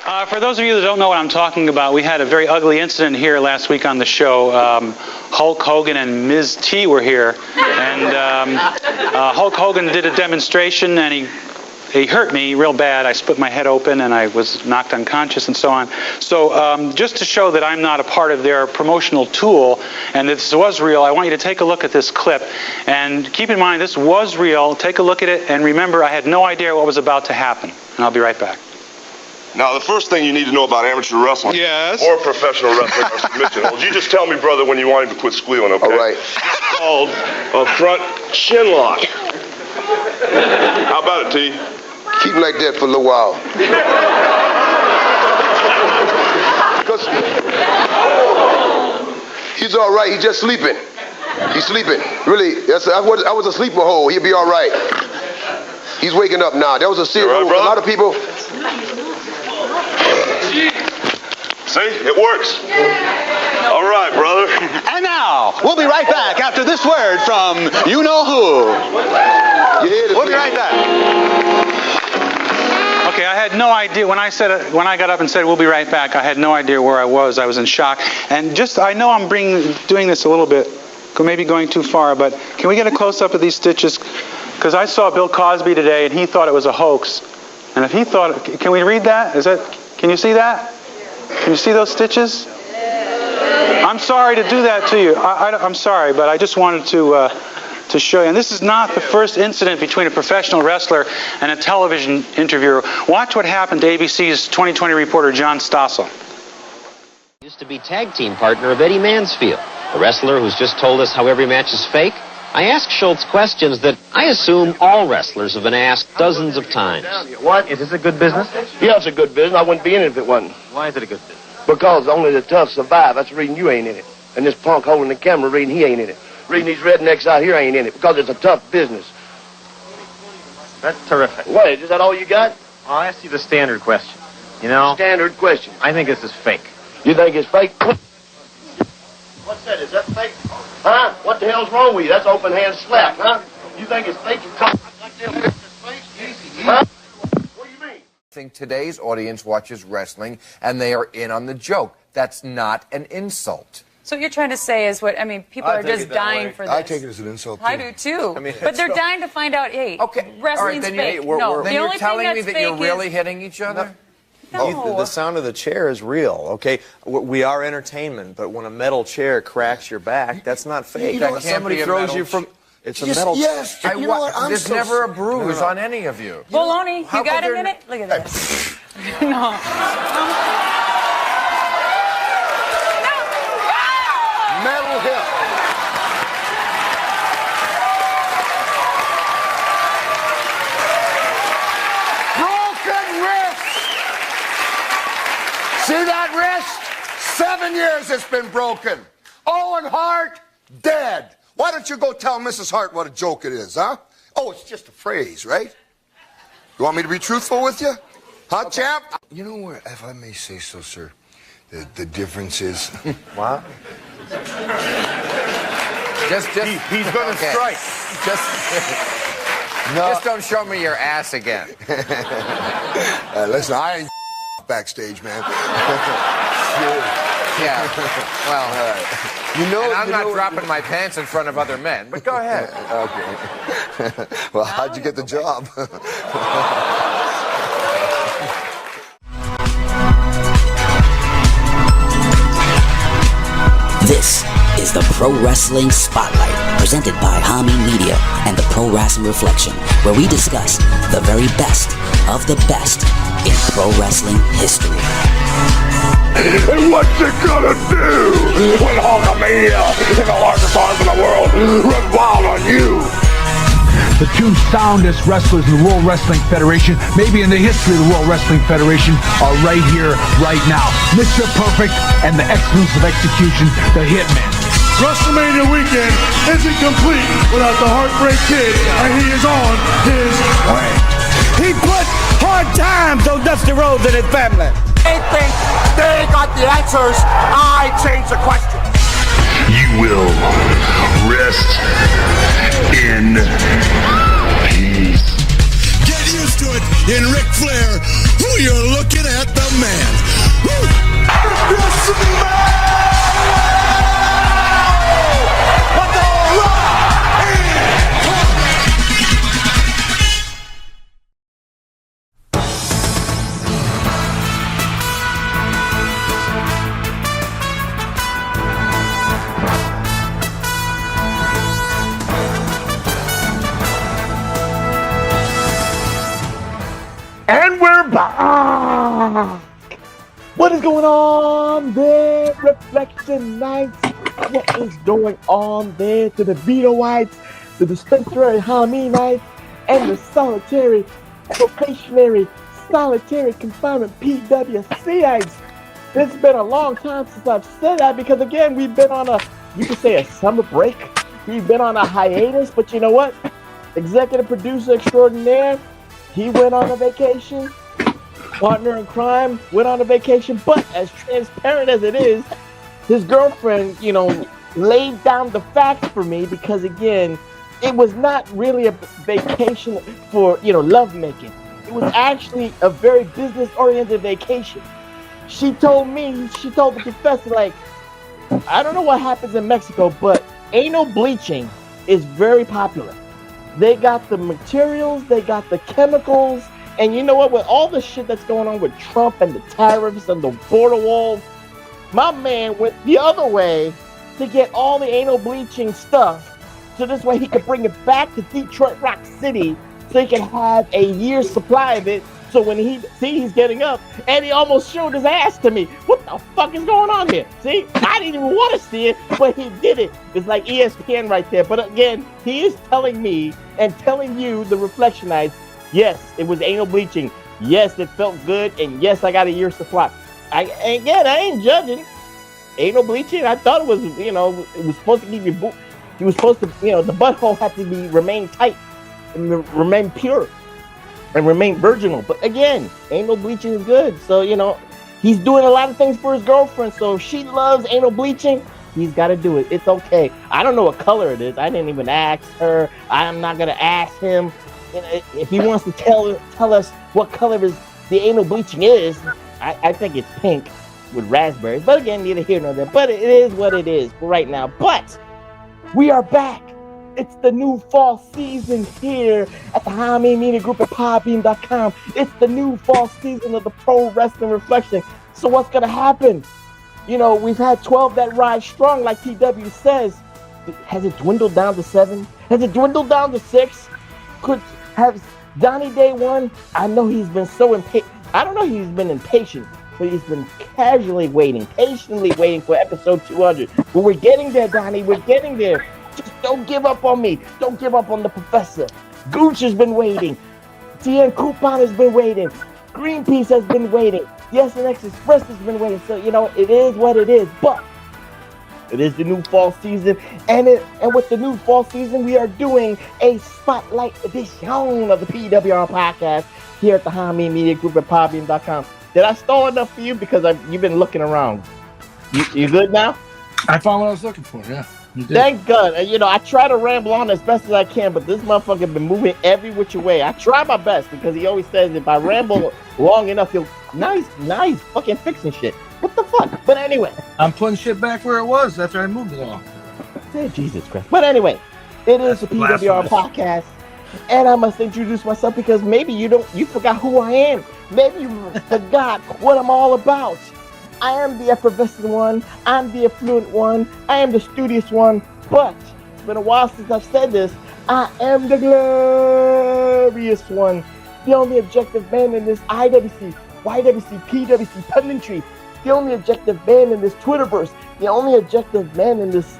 For those of you that don't know what I'm talking about, we had a very ugly incident here last week on the show. Hulk Hogan and Ms. T were here, and Hulk Hogan did a demonstration, and he hurt me real bad. I split my head open, and I was knocked unconscious, and so on. So just to show that I'm not a part of their promotional tool, and this was real, I want you to take a look at this clip. And keep in mind, this was real. Take a look at it, and remember, I had no idea what was about to happen. And I'll be right back. Now, the first thing you need to know about amateur wrestling or professional wrestling or submission holds, you just tell me, brother, when you want him to quit squealing, okay? All right. It's called a front chin lock. How about it, T? Keep him like that for a little while. Because he's all right. He's just sleeping. He's sleeping. Really, I was a sleeper hole. He'll be all right. He's waking up now. That was a serious right, a lot of people. See, it works. All right, brother. And now, we'll be right back after this word from you-know-who. We'll be right back. Okay, I had no idea when I got up and said we'll be right back. I had no idea where I was. I was in shock, and I know I'm doing this a little bit, maybe going too far. But can we get a close up of these stitches? Because I saw Bill Cosby today, and he thought it was a hoax. And if he thought, can we read that? Can you see that? Can you see those stitches? I'm sorry to do that to you. I'm sorry, but I just wanted to show you. And this is not the first incident between a professional wrestler and a television interviewer. Watch what happened to ABC's 2020 reporter John Stossel. Used to be tag team partner of Eddie Mansfield, a wrestler who's just told us how every match is fake. I asked Schultz questions that I assume all wrestlers have been asked dozens of times. What? Is this a good business? Yeah, it's a good business. I wouldn't be in it if it wasn't. Why is it a good business? Because only the tough survive. That's the reason you ain't in it. And this punk holding the camera reading he ain't in it. Reading these rednecks out here ain't in it because it's a tough business. That's terrific. What, is that all you got? I'll ask you the standard question. You know? Standard question. I think this is fake. You think it's fake? What's that? Is that fake? Huh? What the hell's wrong with you? That's open hand slap, huh? You think it's fake? You come like this? Huh? What do you mean? I think today's audience watches wrestling and they are in on the joke. That's not an insult. So what you're trying to say is people are just dying for this. I take it as an insult, too. I do, too. But they're dying to find out, hey, wrestling's fake. Then you're telling me that you're really hitting each other? No. The sound of the chair is real, okay? We are entertainment, but when a metal chair cracks your back, that's not fake. Somebody throws you from... It's a metal... Yes, you know what? There's never a bruise on any of you. Bologna, you got a minute? Look at this. No. Metal hip. Broken wrist. See that wrist? 7 years it's been broken. Owen Hart, dead. Why don't you go tell Mrs. Hart what a joke it is, huh? Oh, it's just a phrase, right? You want me to be truthful with you? Huh, champ? You know where, if I may say so, sir, the difference is... What? He's going to strike. Just don't show me your ass again. Listen, I ain't backstage, man. Yeah. Well, you know, and I'm not dropping my pants in front of other men, but go ahead. Okay. Well, how'd you get the job? This is the Pro Wrestling Spotlight, presented by Hami Media and the Pro Wrasslin Reflection, where we discuss the very best of the best in pro wrestling history. And what's it gonna do when Hulkamania and the largest arms in the world run wild on you? The two soundest wrestlers in the World Wrestling Federation, maybe in the history of the World Wrestling Federation, are right here, right now. Mr. Perfect and the excellence of execution, the Hitman. WrestleMania weekend isn't complete without the Heartbreak Kid, and he is on his way. He put hard times on Dusty Rhodes and his family. They think they got the answers. I change the question. You will rest in peace. Get used to it. in Ric Flair, who you're looking at the man. And we're back! What is going on there, Reflectionites? What is going on there to the Vetoites, the dispensary Haminites, and the solitary, probationary, solitary confinement PWCites? It's been a long time since I've said that because, again, we've been on you could say a summer break. We've been on a hiatus, but you know what? Executive producer extraordinaire, he went on a vacation. Partner in crime went on a vacation, but as transparent as it is, his girlfriend, laid down the facts for me because, again, it was not really a vacation for, lovemaking. It was actually a very business-oriented vacation. She told the professor, like, I don't know what happens in Mexico, but anal bleaching is very popular. They got the materials, they got the chemicals, and you know what? With all the shit that's going on with Trump and the tariffs and the border walls, my man went the other way to get all the anal bleaching stuff, so this way he could bring it back to Detroit Rock City so he can have a year's supply of it. So when he's getting up, and he almost showed his ass to me. What the fuck is going on here? See, I didn't even want to see it, but he did it. It's like ESPN right there. But again, he is telling me and telling you, the Reflectionites, yes, it was anal bleaching. Yes, it felt good, and yes, I got a year's supply. I ain't judging. Anal bleaching, I thought it was, it was supposed to keep your he was supposed to, the butthole had to remain tight and remain pure and remain virginal. But again, anal bleaching is good. So, he's doing a lot of things for his girlfriend. So if she loves anal bleaching, he's got to do it. It's okay. I don't know what color it is. I didn't even ask her. I'm not going to ask him. If he wants to tell us what color the anal bleaching is, I think it's pink with raspberries. But again, neither here nor there. But it is what it is for right now. But we are back. It's the new fall season here at the Hami Media Group at Podbean.com. It's the new fall season of the Pro Wrasslin Reflection. So what's going to happen? We've had 12 that ride strong, like TW says. Has it dwindled down to 7? Has it dwindled down to 6? Has Donnie Day 1? I know he's been so impatient. I don't know he's been impatient, but he's been patiently waiting for episode 200. But we're getting there, Donnie. We're getting there. Just don't give up on me. Don't give up on the professor. Gooch has been waiting. TN Coupon has been waiting. Greenpeace has been waiting. The SNX Express has been waiting. So, it is what it is. But it is the new fall season. And with the new fall season, we are doing a spotlight edition of the PWR podcast here at the Hami Media Group at Podbean.com. Did I stall enough for you? Because you've been looking around. You good now? I found what I was looking for, yeah. Thank God. I try to ramble on as best as I can, but this motherfucker been moving every which way. I try my best because he always says if I ramble long enough, he'll nice fucking fixing shit. What the fuck? But anyway, I'm putting shit back where it was after I moved it all. Hey, Jesus Christ. But anyway, it is the PWR podcast, and I must introduce myself because maybe you forgot who I am. Maybe you forgot what I'm all about. I am the effervescent one, I'm the affluent one, I am the studious one, but it's been a while since I've said this, I am the glorious one, the only objective man in this IWC, YWC, PWC punditry, the only objective man in this Twitterverse, the only objective man in this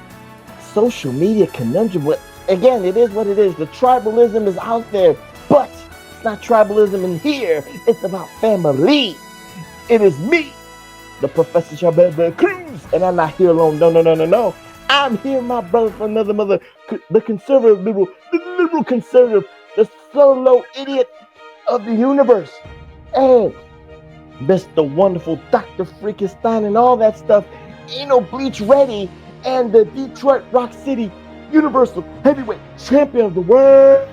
social media conundrum. Again, it is what it is. The tribalism is out there, but it's not tribalism in here, it's about family. It is me, the Professor Chabelle Cruz, and I'm not here alone. No. I'm here, my brother, from another mother, the conservative liberal, the liberal conservative, the solo idiot of the universe, and Mr. Wonderful Dr. Freakenstein and all that stuff, Anal Bleach Ready, and the Detroit Rock City Universal Heavyweight Champion of the World,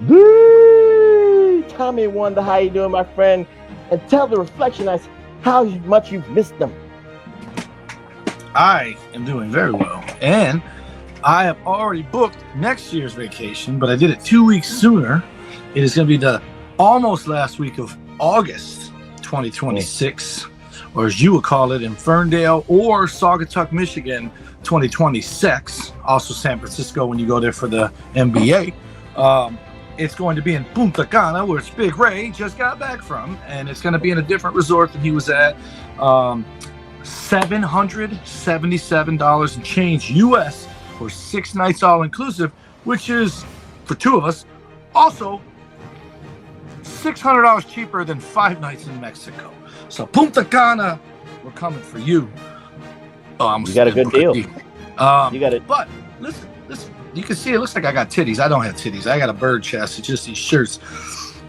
the tell me, Wanda, how you doing, my friend, and tell the Reflectionites how much you've missed them. I am doing very well, and I have already booked next year's vacation, but I did it 2 weeks sooner. It is going to be the almost last week of August 2026, or as you would call it in Ferndale or Saugatuck, Michigan, 2026. Also San Francisco when you go there for the NBA. It's going to be in Punta Cana, where Big Ray just got back from, and it's going to be in a different resort than he was at. $777 and change US for 6 nights all inclusive, which is for 2 of us also $600 cheaper than 5 nights in Mexico. So Punta Cana, we're coming for you. You got a good deal. You got it. But listen, you can see it looks like I got titties. I don't have titties. I got a bird chest. It's just these shirts.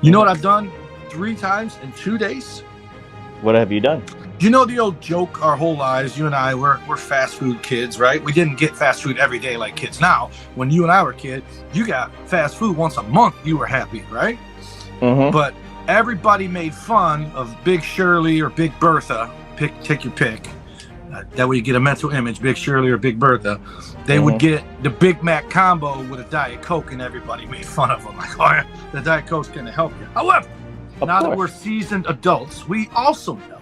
You know what I've done 3 times in 2 days? What have you done? You know the old joke our whole lives, you and I, we're fast food kids, right? We didn't get fast food every day like kids now. When you and I were kids, you got fast food once a month. You were happy, right? Mm-hmm. But everybody made fun of Big Shirley or Big Bertha. Take your pick. That way you get a mental image, Big Shirley or Big Bertha. They would get the Big Mac combo with a Diet Coke, and everybody made fun of them. Like, oh yeah, the Diet Coke's going to help you. However, now that we're seasoned adults, we also know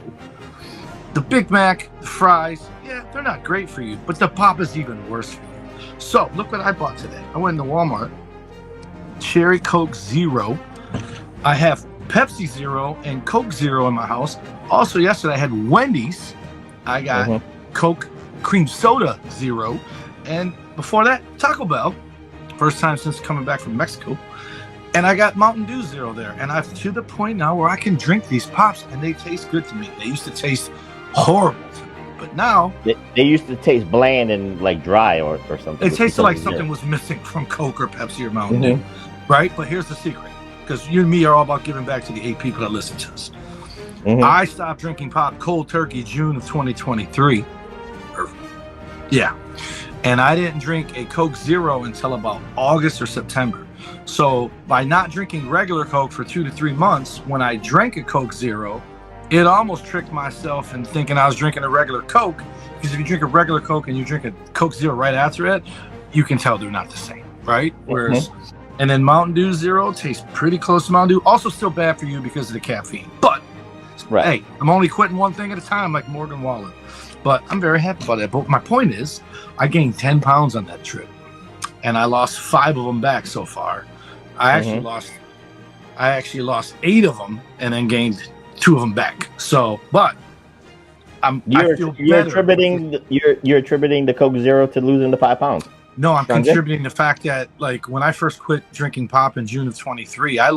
the Big Mac, the fries, yeah, they're not great for you, but the pop is even worse for you. So look what I bought today. I went into Walmart. Cherry Coke Zero. I have Pepsi Zero and Coke Zero in my house. Also, yesterday I had Wendy's. I got Coke Cream Soda Zero. And before that, Taco Bell. First time since coming back from Mexico. And I got Mountain Dew Zero there. And I'm to the point now where I can drink these pops and they taste good to me. They used to taste horrible to me. But now... They used to taste bland and like dry or something. It tasted like something was missing from Coke or Pepsi or Mountain Dew. Right? But here's the secret. Because you and me are all about giving back to the 8 people that listen to us. I stopped drinking pop cold turkey June of 2023. And I didn't drink a Coke Zero until about August or September. So by not drinking regular Coke for 2 to 3 months, when I drank a Coke Zero, it almost tricked myself in thinking I was drinking a regular Coke. Because if you drink a regular Coke and you drink a Coke Zero right after it, you can tell they're not the same, right? Whereas, and then Mountain Dew Zero tastes pretty close to Mountain Dew. Also still bad for you because of the caffeine. But, hey, I'm only quitting one thing at a time like Morgan Wallen. But I'm very happy about that. But my point is, I gained 10 pounds on that trip. And I lost 5 of them back so far. I actually lost 8 of them and then gained 2 of them back. So, but you're attributing the Coke Zero to losing the 5 pounds. No, I'm contributing the fact that, like, when I first quit drinking pop in June of 23, I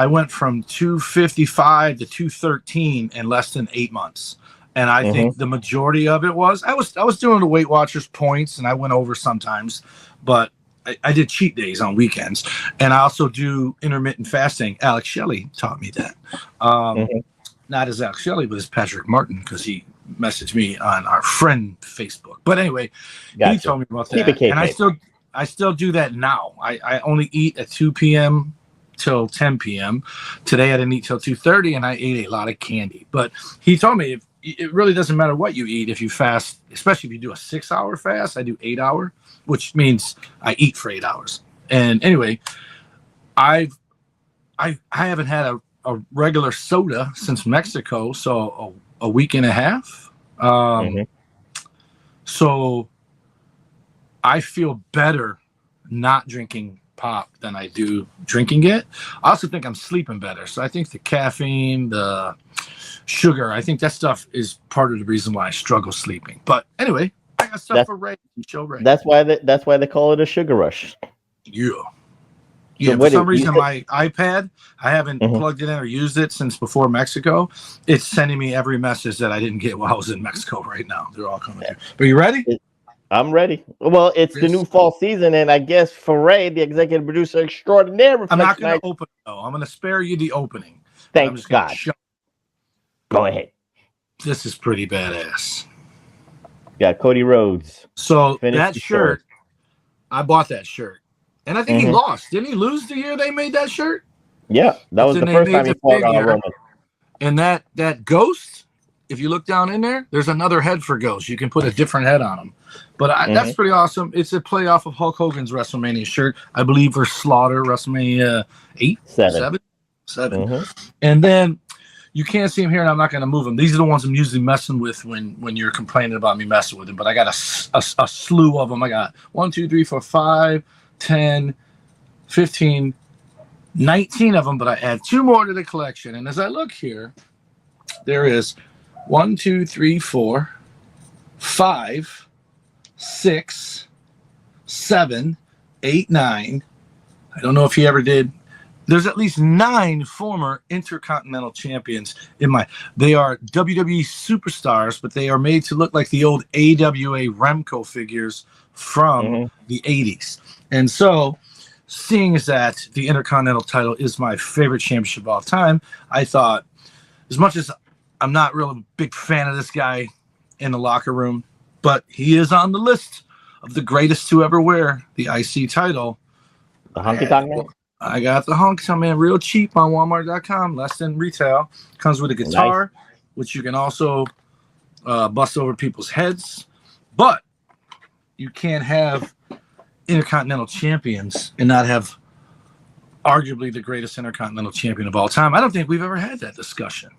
went from 255 to 213 in less than 8 months. And I think the majority of it was, I was doing the Weight Watchers points and I went over sometimes, but I did cheat days on weekends. And I also do intermittent fasting. Alex Shelley taught me that. Not as Alex Shelley, but as Patrick Martin, because he messaged me on our friend Facebook. But anyway, he told me about that. And I still do that now. I only eat at 2 p.m. till 10 p.m. Today I didn't eat till 2:30 and I ate a lot of candy. But he told me it really doesn't matter what you eat if you fast, especially if you do a 6-hour fast. I do 8-hour, which means I eat for 8 hours. And anyway, I haven't had a regular soda since Mexico, so a week and a half. So I feel better not drinking pop than I do drinking it. I also think I'm sleeping better. So I think the caffeine, the sugar, I think that stuff is part of the reason why I struggle sleeping. But anyway, I got stuff for Ray. Show Ray. That's why they call it a sugar rush. Yeah. Yeah, for some reason, my iPad, I haven't plugged it in or used it since before Mexico. It's sending me every message that I didn't get while I was in Mexico right now. They're all coming through. Are you ready? I'm ready. Well, it's the new fall season, and I guess for Ray, the executive producer extraordinaire. I'm not going to open it, though. I'm going to spare you the opening. Thanks, God. Go ahead. This is pretty badass. Yeah, Cody Rhodes. So that shirt, I bought that shirt. And I think he lost. Didn't he lose the year they made that shirt? Yeah, that was the first time he fought Roman. And that Ghost, if you look down in there, there's another head for Ghost. You can put a different head on him. But that's pretty awesome. It's a play off of Hulk Hogan's WrestleMania shirt, I believe, for Slaughter, WrestleMania 7. And then you can't see him here, and I'm not going to move him. These are the ones I'm usually messing with when you're complaining about me messing with him. But I got a slew of them. I got 1, 2, 3, 4, 5, 10, 15, 19 of them. But I add 2 more to the collection. And as I look here, there is 1, 2, 3, 4, 5, 6, 7, 8, 9. I don't know if he ever did. There's at least 9 former Intercontinental Champions they are WWE superstars, but they are made to look like the old AWA Remco figures from the 80s. And so, seeing as that the Intercontinental title is my favorite championship of all time, I thought, as much as I'm not really a big fan of this guy in the locker room, but he is on the list of the greatest to ever wear the IC title. The Honky Tonk Man? I got the Honky Tonk Man real cheap on Walmart.com, less than retail. Comes with a guitar, which you can also bust over people's heads. But you can't have Intercontinental Champions and not have arguably the greatest Intercontinental Champion of all time. I don't think we've ever had that discussion.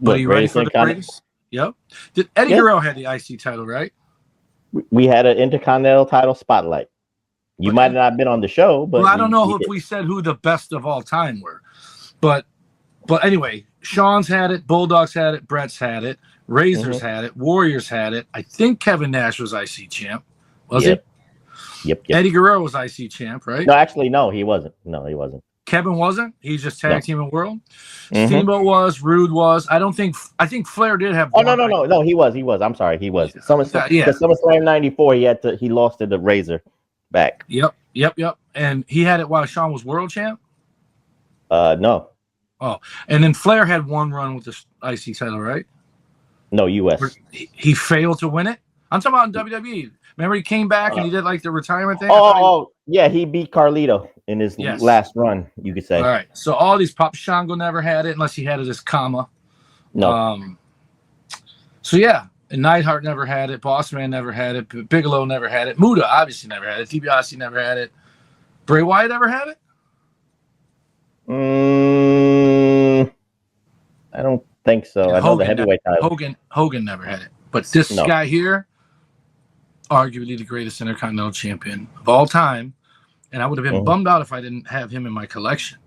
But are you ready for the greatest? Yep. Did Eddie Guerrero had the IC title, right? We had an Intercontinental title spotlight. You might not have been on the show, but I don't know if we said who the best of all time were. But anyway, Sean's had it, Bulldogs had it, Brett's had it, Razors had it, Warriors had it. I think Kevin Nash was IC champ. Was it? Yep. Eddie Guerrero was IC champ, right? No, actually, no, he wasn't. Kevin wasn't. He's just tag teaming world. Steamboat was. Rude was. I think Flair did have. Oh no, he was. I'm sorry, he was. SummerSlam '94. He lost to the Razor back. Yep. And he had it while Sean was world champ. No. Oh, and then Flair had one run with the IC title, right? No, U.S. He failed to win it. I'm talking about in WWE. Remember, he came back and he did like the retirement thing. Yeah, he beat Carlito in his last run. You could say. All right. So all these Pop Shango never had it unless he had it as comma. No. So yeah, and Neidhart never had it. Bossman never had it. Bigelow never had it. Muda obviously never had it. DiBiase never had it. Bray Wyatt ever had it? I don't think so. I know the heavyweight title. Hogan never had it. But this guy here, arguably the greatest Intercontinental Champion of all time, and I would have been bummed out if I didn't have him in my collection.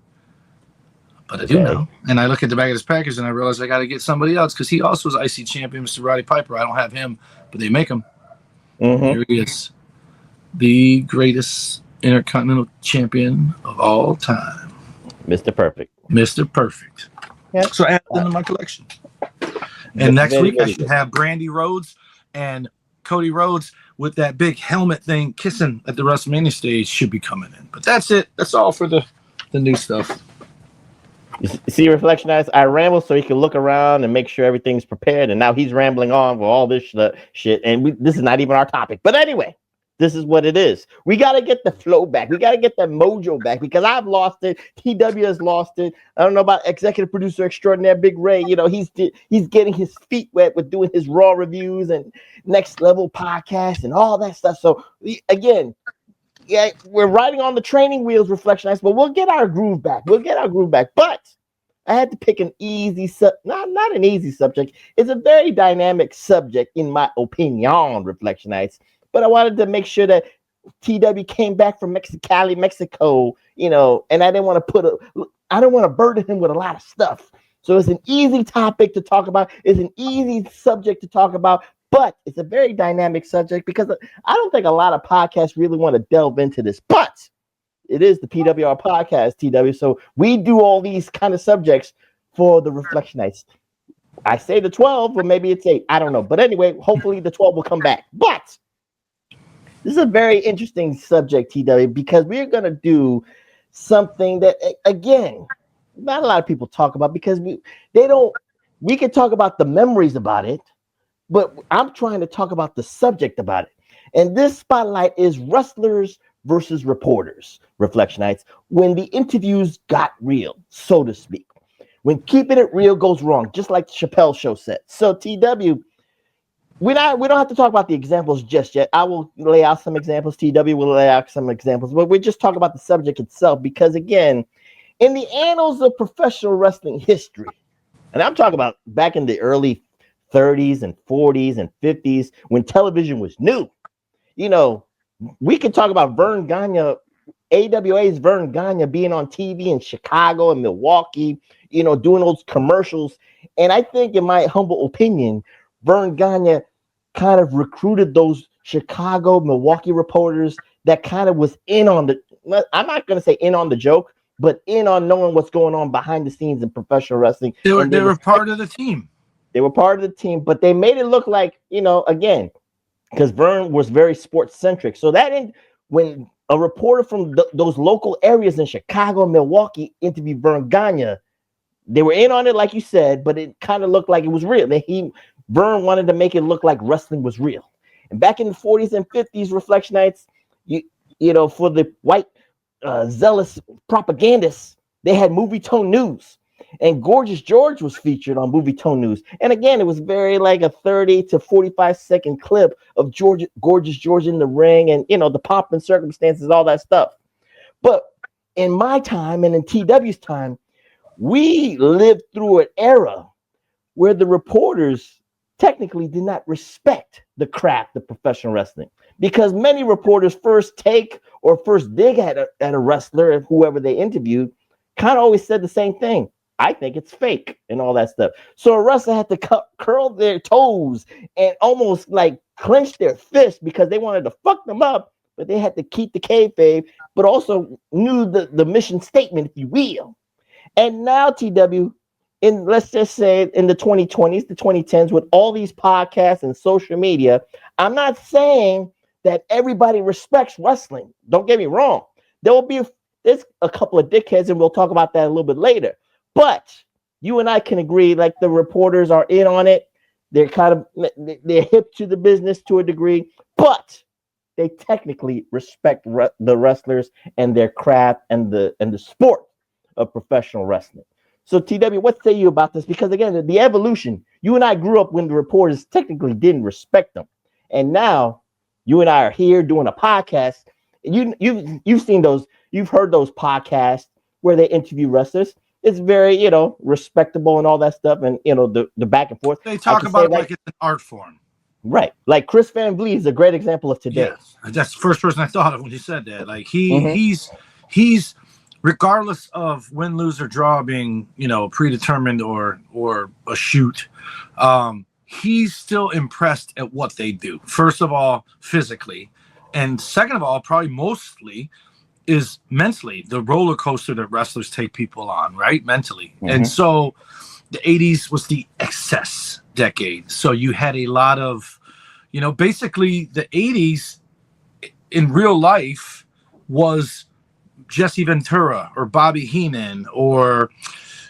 But I do now. And I look at the back of this package and I realize I got to get somebody else because he also was IC champion, Mr. Roddy Piper. I don't have him, but they make him. Here he is, the greatest Intercontinental Champion of all time. Mr. Perfect. Mr. Perfect. Yep. So I add him in my collection. And next week I should have Brandy Rhodes and Cody Rhodes with that big helmet thing kissing at the WrestleMania stage should be coming in. But that's it. That's all for the new stuff. You see, Reflectionites, I ramble so he can look around and make sure everything's prepared. And now he's rambling on with all this shit. And this is not even our topic. But anyway, this is what it is. We got to get the flow back. We got to get the mojo back because I've lost it. TW has lost it. I don't know about executive producer extraordinaire Big Ray. You know, he's getting his feet wet with doing his Raw reviews and Next Level podcast and all that stuff. So, again, yeah, we're riding on the training wheels, Reflectionites, but we'll get our groove back. But I had to pick an easy not an easy subject. It's a very dynamic subject, in my opinion, Reflectionites. But I wanted to make sure that TW came back from Mexicali, Mexico, you know, and I don't want to burden him with a lot of stuff. So it's an easy topic to talk about. It's an easy subject to talk about. But it's a very dynamic subject because I don't think a lot of podcasts really want to delve into this. But it is the PWR podcast, TW. So we do all these kind of subjects for the Reflectionites. I say the 12, or maybe it's 8. I don't know. But anyway, hopefully the 12 will come back. But this is a very interesting subject, TW, because we're going to do something that, again, not a lot of people talk about because we can talk about the memories about it. But I'm trying to talk about the subject about it. And this spotlight is wrestlers versus reporters, Reflectionites, when the interviews got real, so to speak. When keeping it real goes wrong, just like the Chappelle Show said. So, TW, we don't have to talk about the examples just yet. I will lay out some examples. TW will lay out some examples. But we just talk about the subject itself because, again, in the annals of professional wrestling history, and I'm talking about back in the early 30s and 40s and 50s when television was new, you know, we could talk about Vern Gagne, AWA's Vern Gagne being on TV in Chicago and Milwaukee, you know, doing those commercials. And I think, in my humble opinion, Vern Gagne kind of recruited those Chicago, Milwaukee reporters that kind of was in on the, I'm not going to say in on the joke, but in on knowing what's going on behind the scenes in professional wrestling. They were part of the team. They were part of the team, but they made it look like, you know, again, because Vern was very sports centric. So when a reporter from those local areas in Chicago and Milwaukee interviewed Vern Gagne, they were in on it, like you said, but it kind of looked like it was real. Vern wanted to make it look like wrestling was real. And back in the 40s and 50s, Reflectionites, you know, for the white zealous propagandists, they had Movie Tone News. And Gorgeous George was featured on Movie Tone News. And again, it was very like a 30 to 45-second clip of Gorgeous George in the ring and, you know, the pomp and circumstances, all that stuff. But in my time and in TW's time, we lived through an era where the reporters technically did not respect the craft of professional wrestling, because many reporters first take or first dig at a wrestler, whoever they interviewed, kind of always said the same thing. I think it's fake and all that stuff. So a wrestler had to curl their toes and almost like clench their fists because they wanted to fuck them up, but they had to keep the kayfabe, but also knew the mission statement, if you will. And now, TW, let's just say in the 2020s, the 2010s, with all these podcasts and social media, I'm not saying that everybody respects wrestling. Don't get me wrong. There's a couple of dickheads, and we'll talk about that a little bit later. But you and I can agree, like, the reporters are in on it. They're they're hip to the business to a degree, but they technically respect the wrestlers and their craft and the sport of professional wrestling. So, TW, what say you about this? Because, again, the evolution, you and I grew up when the reporters technically didn't respect them. And now you and I are here doing a podcast. You've seen those, you've heard those podcasts where they interview wrestlers. It's very, you know, respectable and all that stuff. And, you know, the back and forth. They talk about it like it's an art form. Right. Like Chris Van Vliet is a great example of today. Yes. That's the first person I thought of when you said that. Like he's regardless of win, lose, or draw being, you know, predetermined or a shoot, he's still impressed at what they do. First of all, physically, and second of all, probably mostly, is mentally, the roller coaster that wrestlers take people on, right? Mentally. And so the 80s was the excess decade. So you had a lot of, you know, basically the 80s in real life was Jesse Ventura or Bobby Heenan or,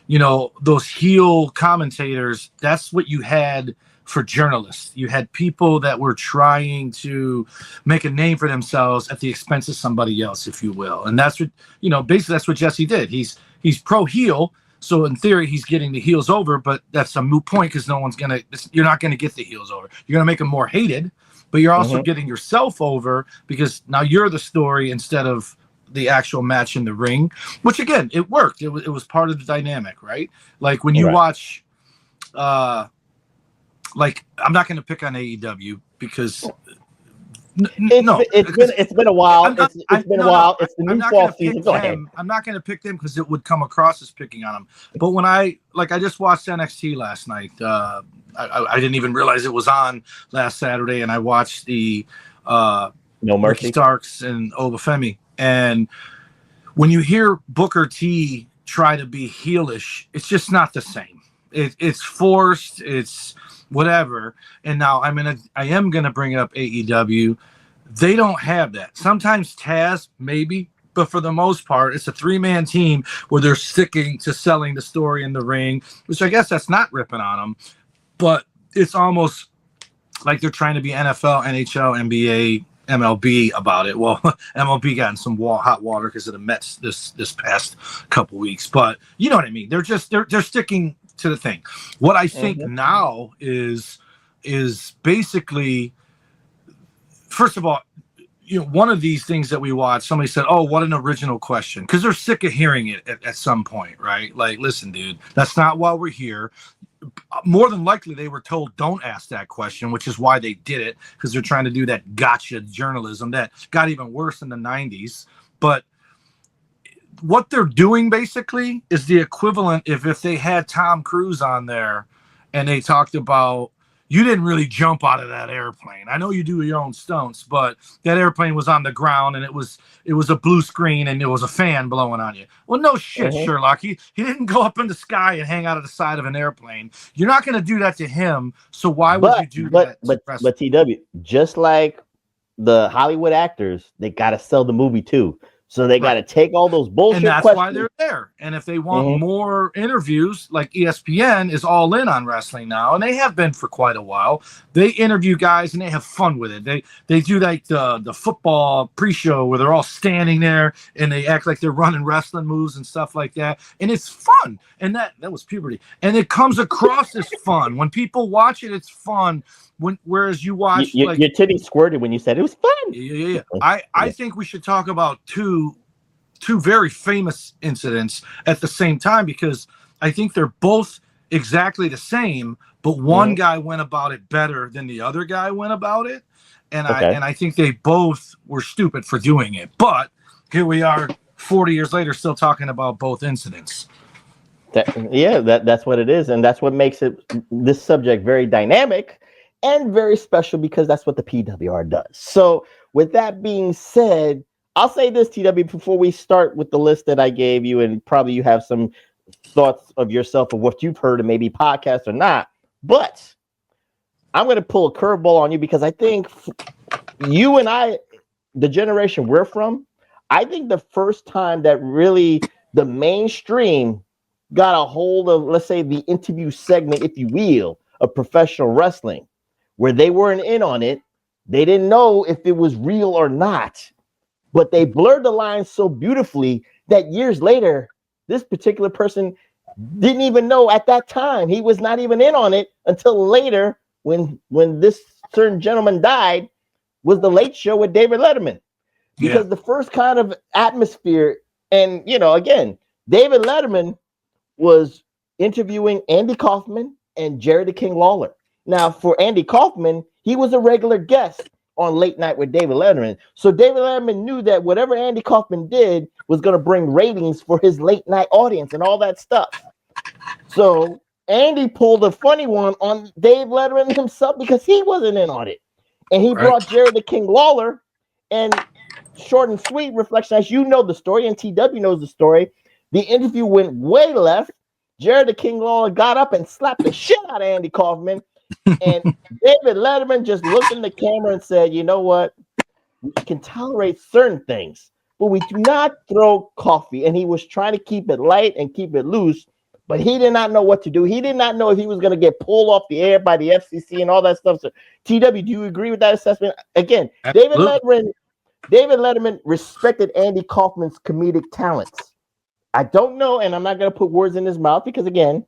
you know, those heel commentators. That's what you had for journalists. You had people that were trying to make a name for themselves at the expense of somebody else, if you will. And that's what, you know, basically that's what Jesse did. He's pro heel. So in theory, he's getting the heels over, but that's a moot point because you're not going to get the heels over. You're going to make them more hated, but you're also getting yourself over because now you're the story instead of the actual match in the ring, which again, it worked. It was part of the dynamic, right? Like when you watch, like, I'm not going to pick on AEW because it's been a while. It's been a while. It's the new fall season. Go ahead. I'm not going to pick them because it would come across as picking on them. But when I just watched NXT last night. I didn't even realize it was on last Saturday, and I watched the No Mercy, Ricky Starks and Obafemi. And when you hear Booker T try to be heelish, it's just not the same. It's forced. It's whatever. And now I am gonna bring up AEW. They don't have that. Sometimes Taz, maybe, but for the most part, it's a 3-man team where they're sticking to selling the story in the ring, which I guess that's not ripping on them, but it's almost like they're trying to be NFL, NHL, NBA MLB about it. Well, MLB got in some hot water because of the Mets this past couple weeks. But you know what I mean. They're sticking to the thing. What I think now is basically, first of all, one of these things that we watched, somebody said, "Oh, what an original question," because they're sick of hearing it at some point, right? Like, listen, dude, that's not why we're here. More than likely, they were told don't ask that question, which is why they did it, because they're trying to do that gotcha journalism that got even worse in the 90s. But what they're doing basically is the equivalent if they had Tom Cruise on there and they talked about, you didn't really jump out of that airplane. I know you do your own stunts, but that airplane was on the ground and it was a blue screen and it was a fan blowing on you. Well, no shit, Sherlock. He didn't go up in the sky and hang out of the side of an airplane. You're not going to do that to him. So why would you do that? But TW, just like the Hollywood actors, they got to sell the movie too. So they got to take all those bullshit and that's questions. why they're there. And if they want more interviews, like ESPN is all in on wrestling now, and they have been for quite a while. They interview guys and they have fun with it. They do like the football pre-show where they're all standing there and they act like they're running wrestling moves and stuff like that. And it's fun. And that was puberty. And it comes across as fun. When people watch it, it's fun. Whereas you watch, your titty squirted when you said it was fun. Yeah. I think we should talk about two very famous incidents at the same time, because I think they're both exactly the same, but one guy went about it better than the other guy went about it, and I think they both were stupid for doing it. But here we are, 40 years later, still talking about both incidents. That's what it is, and that's what makes this subject very dynamic and very special, because that's what the PWR does. So with that being said, I'll say this, TW, before we start with the list that I gave you, and probably you have some thoughts of yourself of what you've heard, and maybe podcast or not, but I'm going to pull a curveball on you, because I think you and I, the generation we're from, I think the first time that really the mainstream got a hold of, let's say, the interview segment, if you will, of professional wrestling, where they weren't in on it. They didn't know if it was real or not, but they blurred the lines so beautifully that years later, this particular person didn't even know at that time. He was not even in on it until later, when this certain gentleman died, was the Late Show with David Letterman. Because the first kind of atmosphere, and again, David Letterman was interviewing Andy Kaufman and Jerry the King Lawler. Now, for Andy Kaufman, he was a regular guest on Late Night with David Letterman. So David Letterman knew that whatever Andy Kaufman did was going to bring ratings for his late night audience and all that stuff. So Andy pulled a funny one on Dave Letterman himself, because he wasn't in on it. And he brought Jerry the King Lawler, and short and sweet, Reflection, as you know the story, and TW knows the story, the interview went way left. Jerry the King Lawler got up and slapped the shit out of Andy Kaufman. And David Letterman just looked in the camera and said, you know what? We can tolerate certain things, but we do not throw coffee. And he was trying to keep it light and keep it loose, but he did not know what to do. He did not know if he was going to get pulled off the air by the FCC and all that stuff. So, TW, do you agree with that assessment? Again, David Letterman respected Andy Kaufman's comedic talents. I don't know, and I'm not going to put words in his mouth, because, again,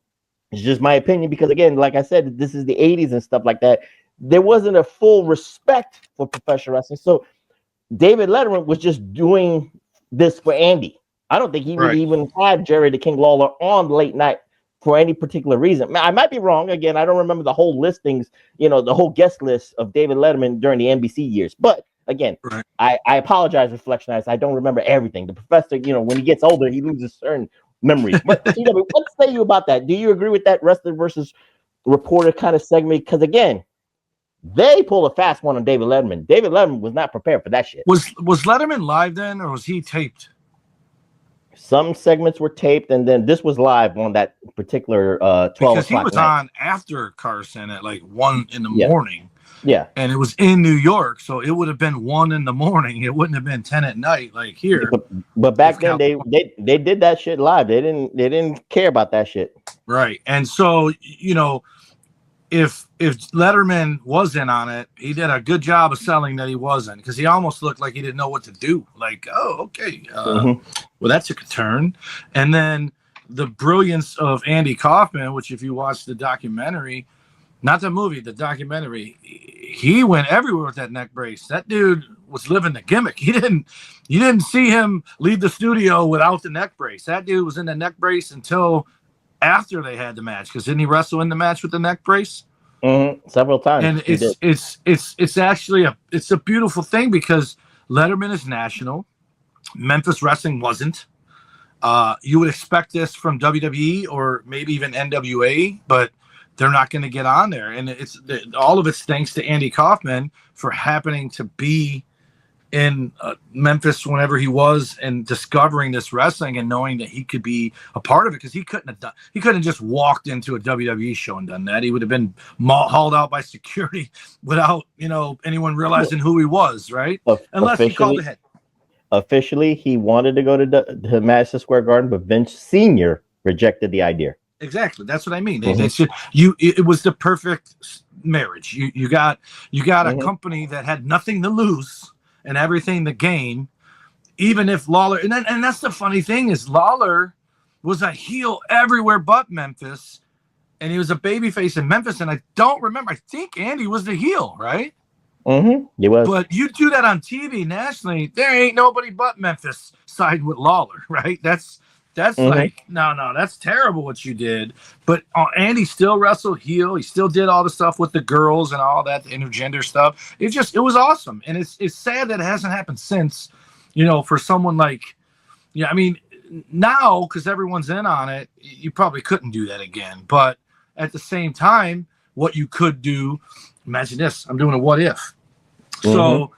it's just my opinion, because, again, like I said, this is the 80s and stuff like that. There wasn't a full respect for professional wrestling. So David Letterman was just doing this for Andy. I don't think he would even have Jerry the King Lawler on Late Night for any particular reason. I might be wrong. Again, I don't remember the whole listings, the whole guest list of David Letterman during the NBC years. But again, I apologize, Reflectionites. I don't remember everything. The professor, when he gets older, he loses certain memories. But what say you about that? Do you agree with that wrestler versus reporter kind of segment? Because again, they pulled a fast one on David Letterman. David Letterman was not prepared for that shit. Was Letterman live then, or was he taped? Some segments were taped, and then this was live on that particular 12 because o'clock he was night. on after Carson at like 1 in the morning. Yeah. And it was in New York, so it would have been 1 in the morning. It wouldn't have been 10 at night like here. But back then they did that shit live. They didn't care about that shit. Right. And so, if Letterman was in on it, he did a good job of selling that he wasn't, because he almost looked like he didn't know what to do. Like, oh, okay, well, that took a turn. And then the brilliance of Andy Kaufman, which if you watch the documentary, not the movie, the documentary, he went everywhere with that neck brace. That dude was living the gimmick. You didn't see him leave the studio without the neck brace. That dude was in the neck brace until after they had the match, because didn't he wrestle in the match with the neck brace? Several times. And it's actually a beautiful thing, because Letterman is national. Memphis Wrestling wasn't. You would expect this from WWE or maybe even NWA, but they're not going to get on there. And all of it's thanks to Andy Kaufman for happening to be in Memphis whenever he was, and discovering this wrestling and knowing that he could be a part of it, because he couldn't have just walked into a WWE show and done that. He would have been hauled out by security without anyone realizing who he was, right? Unless he called ahead. Officially, he wanted to go to Madison Square Garden, but Vince Sr. rejected the idea. Exactly, that's what I mean. It was the perfect marriage. You got a company that had nothing to lose and everything to gain, even if Lawler, and that's the funny thing, is Lawler was a heel everywhere but Memphis, and he was a babyface in Memphis, and I don't remember, I think Andy was the heel, right? He was. But you do that on TV nationally, there ain't nobody but Memphis side with Lawler, right? That's like, no, that's terrible what you did. But Andy still wrestled heel. He still did all the stuff with the girls and all that, the intergender stuff. It was awesome. And it's sad that it hasn't happened since, for someone like, I mean, now, because everyone's in on it, you probably couldn't do that again. But at the same time, what you could do, imagine this, I'm doing a what if. So,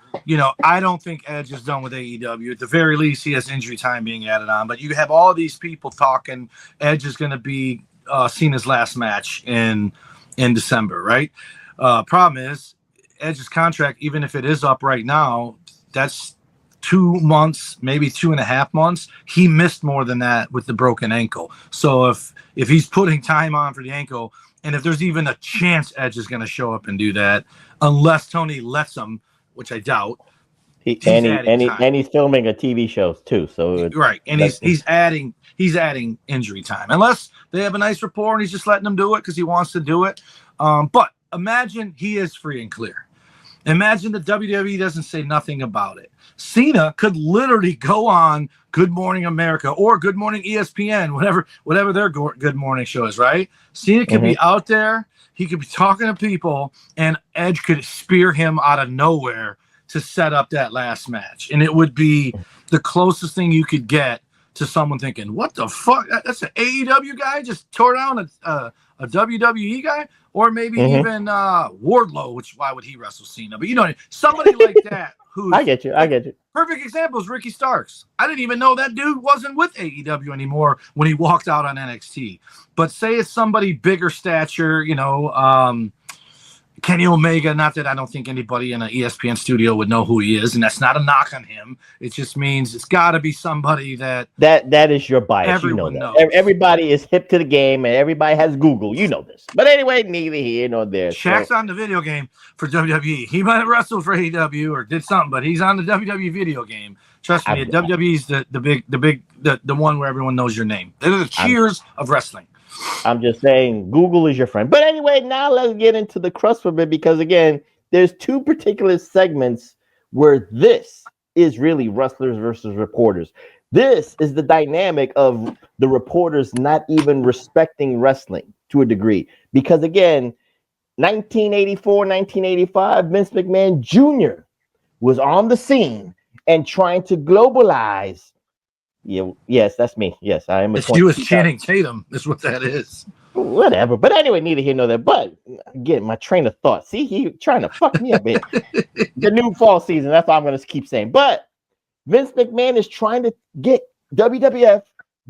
I don't think Edge is done with AEW. At the very least, he has injury time being added on. But you have all these people talking Edge is going to be Cena's last match in December, right? Problem is, Edge's contract, even if it is up right now, that's 2 months, maybe 2.5 months. He missed more than that with the broken ankle. So if he's putting time on for the ankle, and if there's even a chance Edge is going to show up and do that, unless Tony lets him, which I doubt. He's filming a TV show too, so right, and he's adding injury time, unless they have a nice rapport and he's just letting him do it because he wants to do it. But imagine he is free and clear. Imagine the WWE doesn't say nothing about it. Cena could literally go on Good Morning America or Good Morning ESPN, whatever their Good Morning show is, right? Cena could be out there. He could be talking to people, and Edge could spear him out of nowhere to set up that last match. And it would be the closest thing you could get to someone thinking, what the fuck? That's an AEW guy just tore down a WWE guy? Or maybe even Wardlow, which why would he wrestle Cena? But somebody like that. I get you. Perfect example is Ricky Starks. I didn't even know that dude wasn't with AEW anymore when he walked out on NXT. But say it's somebody bigger stature, Kenny Omega. Not that I don't think anybody in an ESPN studio would know who he is, and that's not a knock on him. It just means it's got to be somebody that is your bias. Everyone knows. Everybody is hip to the game, and everybody has Google. You know this. But anyway, neither here nor there. Shaq's on the video game for WWE. He might have wrestled for AEW or did something, but he's on the WWE video game. Trust me, WWE's the one where everyone knows your name. They're the cheers of wrestling. I'm just saying, Google is your friend. But anyway, now let's get into the crust of it, because again, there's two particular segments where this is really wrestlers versus reporters. This is the dynamic of the reporters not even respecting wrestling to a degree. Because again, 1984, 1985, Vince McMahon Jr. was on the scene and trying to globalize. Yeah, yes, that's me. Yes, I am. It's you as Channing Tatum. Is what that is. Whatever. But anyway, neither here nor there. But again, my train of thought. See, he trying to fuck me up here. The new fall season. That's what I'm going to keep saying. But Vince McMahon is trying to get WWF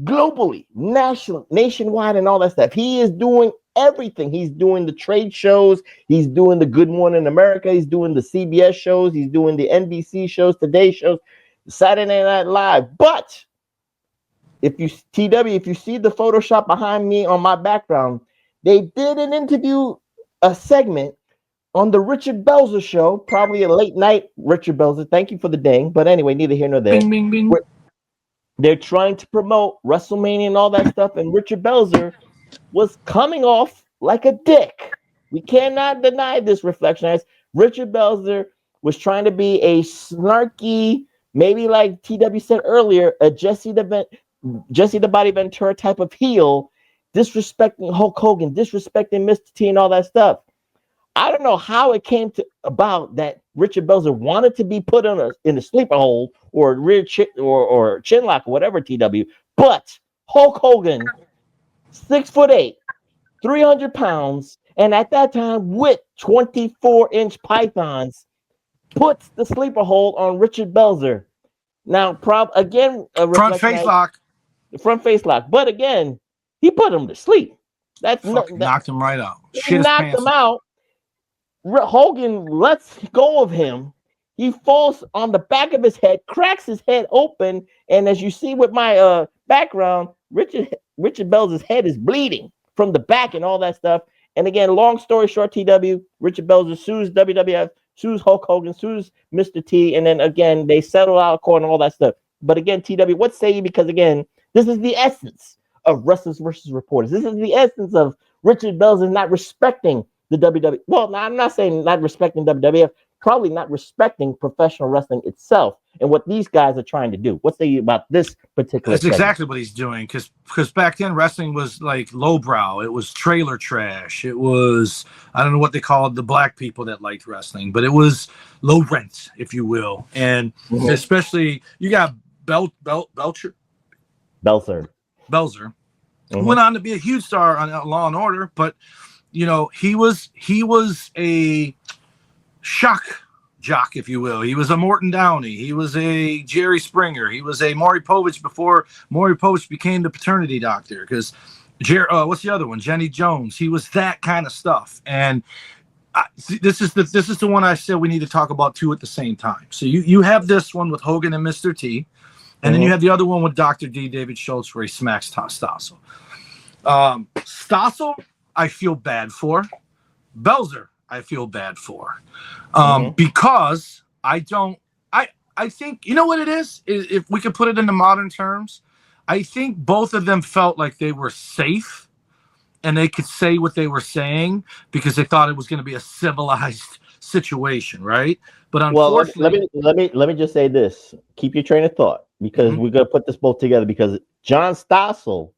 globally, nationwide, and all that stuff. He is doing everything. He's doing the trade shows. He's doing the Good Morning America. He's doing the CBS shows. He's doing the NBC shows, Today shows, Saturday Night Live. But if you see the Photoshop behind me on my background, they did an interview a segment on the Richard Belzer show, probably a late night Richard Belzer. Thank you for the ding. But anyway, neither here nor there. Bing, bing, bing. They're trying to promote WrestleMania and all that stuff, and Richard Belzer was coming off like a dick. We cannot deny this, Reflectionites. Richard Belzer was trying to be a snarky, maybe like TW said earlier, a Jesse the Body Ventura type of heel, disrespecting Hulk Hogan, disrespecting Mr. T and all that stuff. I don't know how it came to about that Richard Belzer wanted to be put in a sleeper hold or rear or chin lock or whatever, TW, but Hulk Hogan, 6'8", 300 pounds, and at that time with 24-inch pythons, puts the sleeper hold on Richard Belzer. Now, front face lock. Front face lock. But again, he put him to sleep. Knocked him right out. He knocked him out. Hogan lets go of him. He falls on the back of his head, cracks his head open, and as you see with my background, Richard Belzer's head is bleeding from the back and all that stuff. And again, long story short, TW, Richard Belzer sues WWF, sues Hulk Hogan, sues Mr. T, and then again, they settle out of court and all that stuff. But again, TW, what say you? Because again, this is the essence of Wrestlers versus Reporters. This is the essence of Richard Belzer not respecting the WWF. Well, I'm not saying not respecting WWF, probably not respecting professional wrestling itself and what these guys are trying to do. What say you about this particular That's exactly what he's doing, because back then wrestling was like lowbrow. It was trailer trash. It was, I don't know what they called the black people that liked wrestling, but it was low rent, if you will. And especially you got Belzer, who went on to be a huge star on Law and Order, but you know, he was a shock jock, if you will. He was a Morton Downey. He was a Jerry Springer. He was a Maury Povich before Maury Povich became the paternity doctor. Because what's the other one? Jenny Jones. He was that kind of stuff. And this is the one I said we need to talk about two at the same time. So you have this one with Hogan and Mr. T, and then you have the other one with Dr. D, David Schultz, where he smacks Stossel. Stossel, I feel bad for. Belzer, I feel bad for. Because I think, you know what it is? If we could put it into modern terms, I think both of them felt like they were safe and they could say what they were saying because they thought it was going to be a civilized situation, right? But unfortunately, let me just say this. Keep your train of thought, because we're going to put this both together, because John Stossel,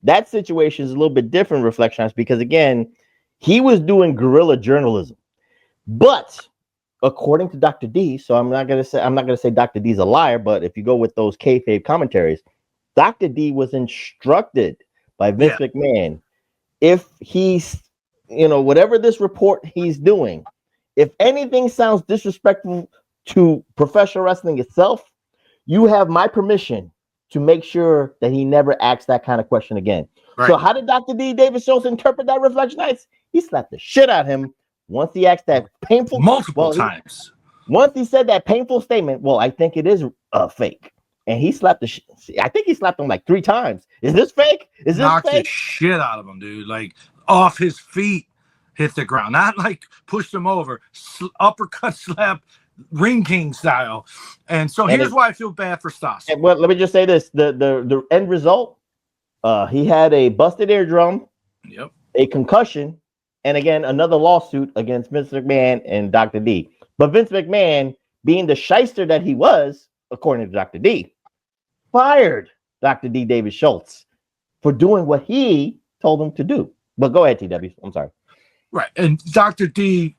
that situation is a little bit different, Reflections, because again, he was doing guerrilla journalism. But according to Dr. D, so I'm not gonna say Dr. D's a liar, but if you go with those kayfabe commentaries, Dr. D was instructed by Vince McMahon, if he's, whatever this report he's doing, if anything sounds disrespectful to professional wrestling itself, you have my permission to make sure that he never asks that kind of question again. Right. So how did Dr. D, David Schultz, interpret that, Reflectionites? He slapped the shit out of him once he asked that painful... Multiple times. Once he said that painful statement, well, I think it is fake. And he slapped the I think he slapped him like 3 times. Is this fake? Is this Knocked fake? the shit out of him, dude. Like, off his feet, hit the ground. Not like pushed him over. Uppercut slap, Ring King style. And so here's why I feel bad for Stossel. Well, let me just say this. The end result, he had a busted eardrum, a concussion, and again, another lawsuit against Vince McMahon and Dr. D. But Vince McMahon, being the shyster that he was, according to Dr. D, fired Dr. D, David Schultz, for doing what he told him to do. But go ahead, TW. I'm sorry. Right. And Dr. D,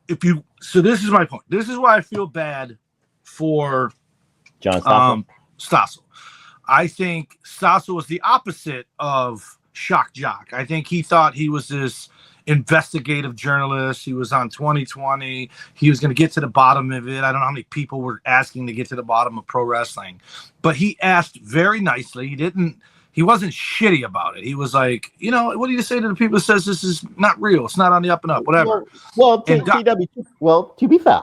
so this is my point. This is why I feel bad for John Stossel. Stossel. I think Stossel was the opposite of shock jock. I think he thought he was this investigative journalist. He was on 2020. He was going to get to the bottom of it. I don't know how many people were asking to get to the bottom of pro wrestling, but he asked very nicely. He wasn't shitty about it. He was like, what do you say to the people that says this is not real? It's not on the up and up, whatever. Well, to be fair.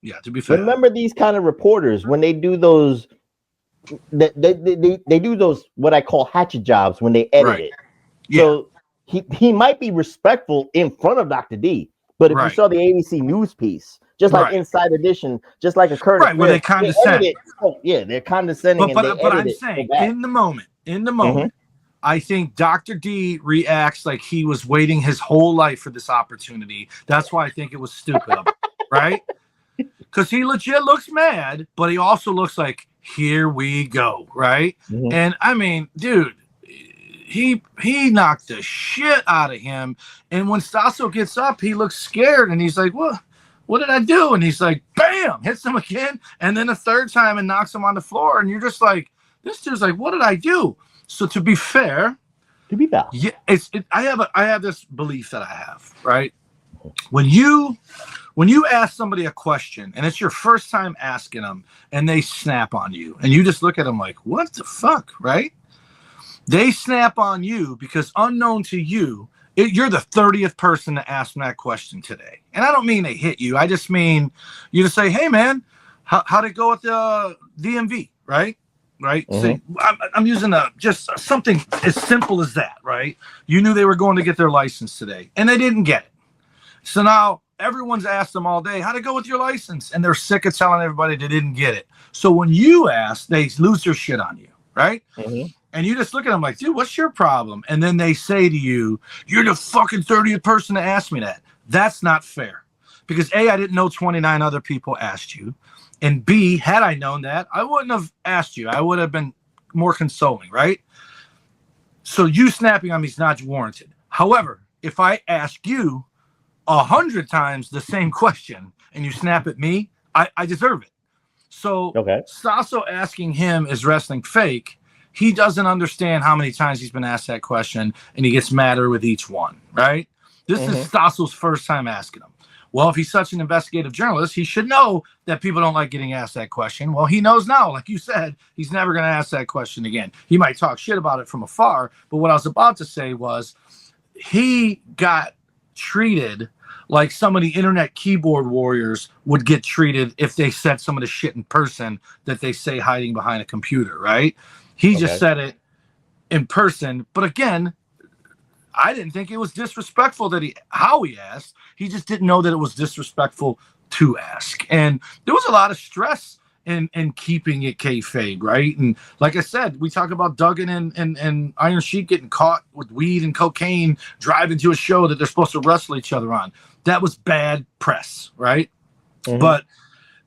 Yeah, to be fair. Remember these kind of reporters, when they do those, they do those, what I call hatchet jobs, when they edit it. Yeah. So he might be respectful in front of Dr. D, But if you saw the ABC News piece, just like Inside Edition, just like a Curtis, where they condescend. They're condescending. But I'm saying, in the moment, I think Dr. D reacts like he was waiting his whole life for this opportunity. That's why I think it was stupid of him, right? Because he legit looks mad, but he also looks like, here we go, right? And I mean, dude, he knocked the shit out of him. And when Stasso gets up, he looks scared, and he's like, what did I do? And he's like, bam, hits him again. And then a third time and knocks him on the floor. And you're just like, this dude's like, what did I do? So to be fair, yeah, I have this belief that I have, right? When you ask somebody a question and it's your first time asking them and they snap on you and you just look at them like, what the fuck, right? They snap on you because unknown to you, you're the 30th person to ask them that question today. And I don't mean they hit you. I just mean you just say, hey, man, how'd it go with the DMV, right? Right? So I'm using just something as simple as that, right? You knew they were going to get their license today, and they didn't get it. So now everyone's asked them all day, how'd it go with your license? And they're sick of telling everybody they didn't get it. So when you ask, they lose their shit on you, right? And you just look at them like, dude, what's your problem? And then they say to you, you're the fucking 30th person to ask me that. That's not fair. Because A, I didn't know 29 other people asked you. And B, had I known that, I wouldn't have asked you. I would have been more consoling, right? So you snapping on me is not warranted. However, if I ask you 100 times the same question and you snap at me, I deserve it. So Stasso asking him, is wrestling fake? He doesn't understand how many times he's been asked that question, and he gets madder with each one, right? This is Stasso's first time asking him. Well, if he's such an investigative journalist, he should know that people don't like getting asked that question. Well, he knows now, like you said, he's never going to ask that question again. He might talk shit about it from afar, but what I was about to say was he got treated like some of the internet keyboard warriors would get treated if they said some of the shit in person that they say hiding behind a computer, right? He just said it in person. But again, I didn't think it was disrespectful that how he asked. He just didn't know that it was disrespectful to ask. And there was a lot of stress in keeping it kayfabe, right? And like I said, we talk about Duggan and Iron Sheik getting caught with weed and cocaine driving to a show that they're supposed to wrestle each other on. That was bad press, right? But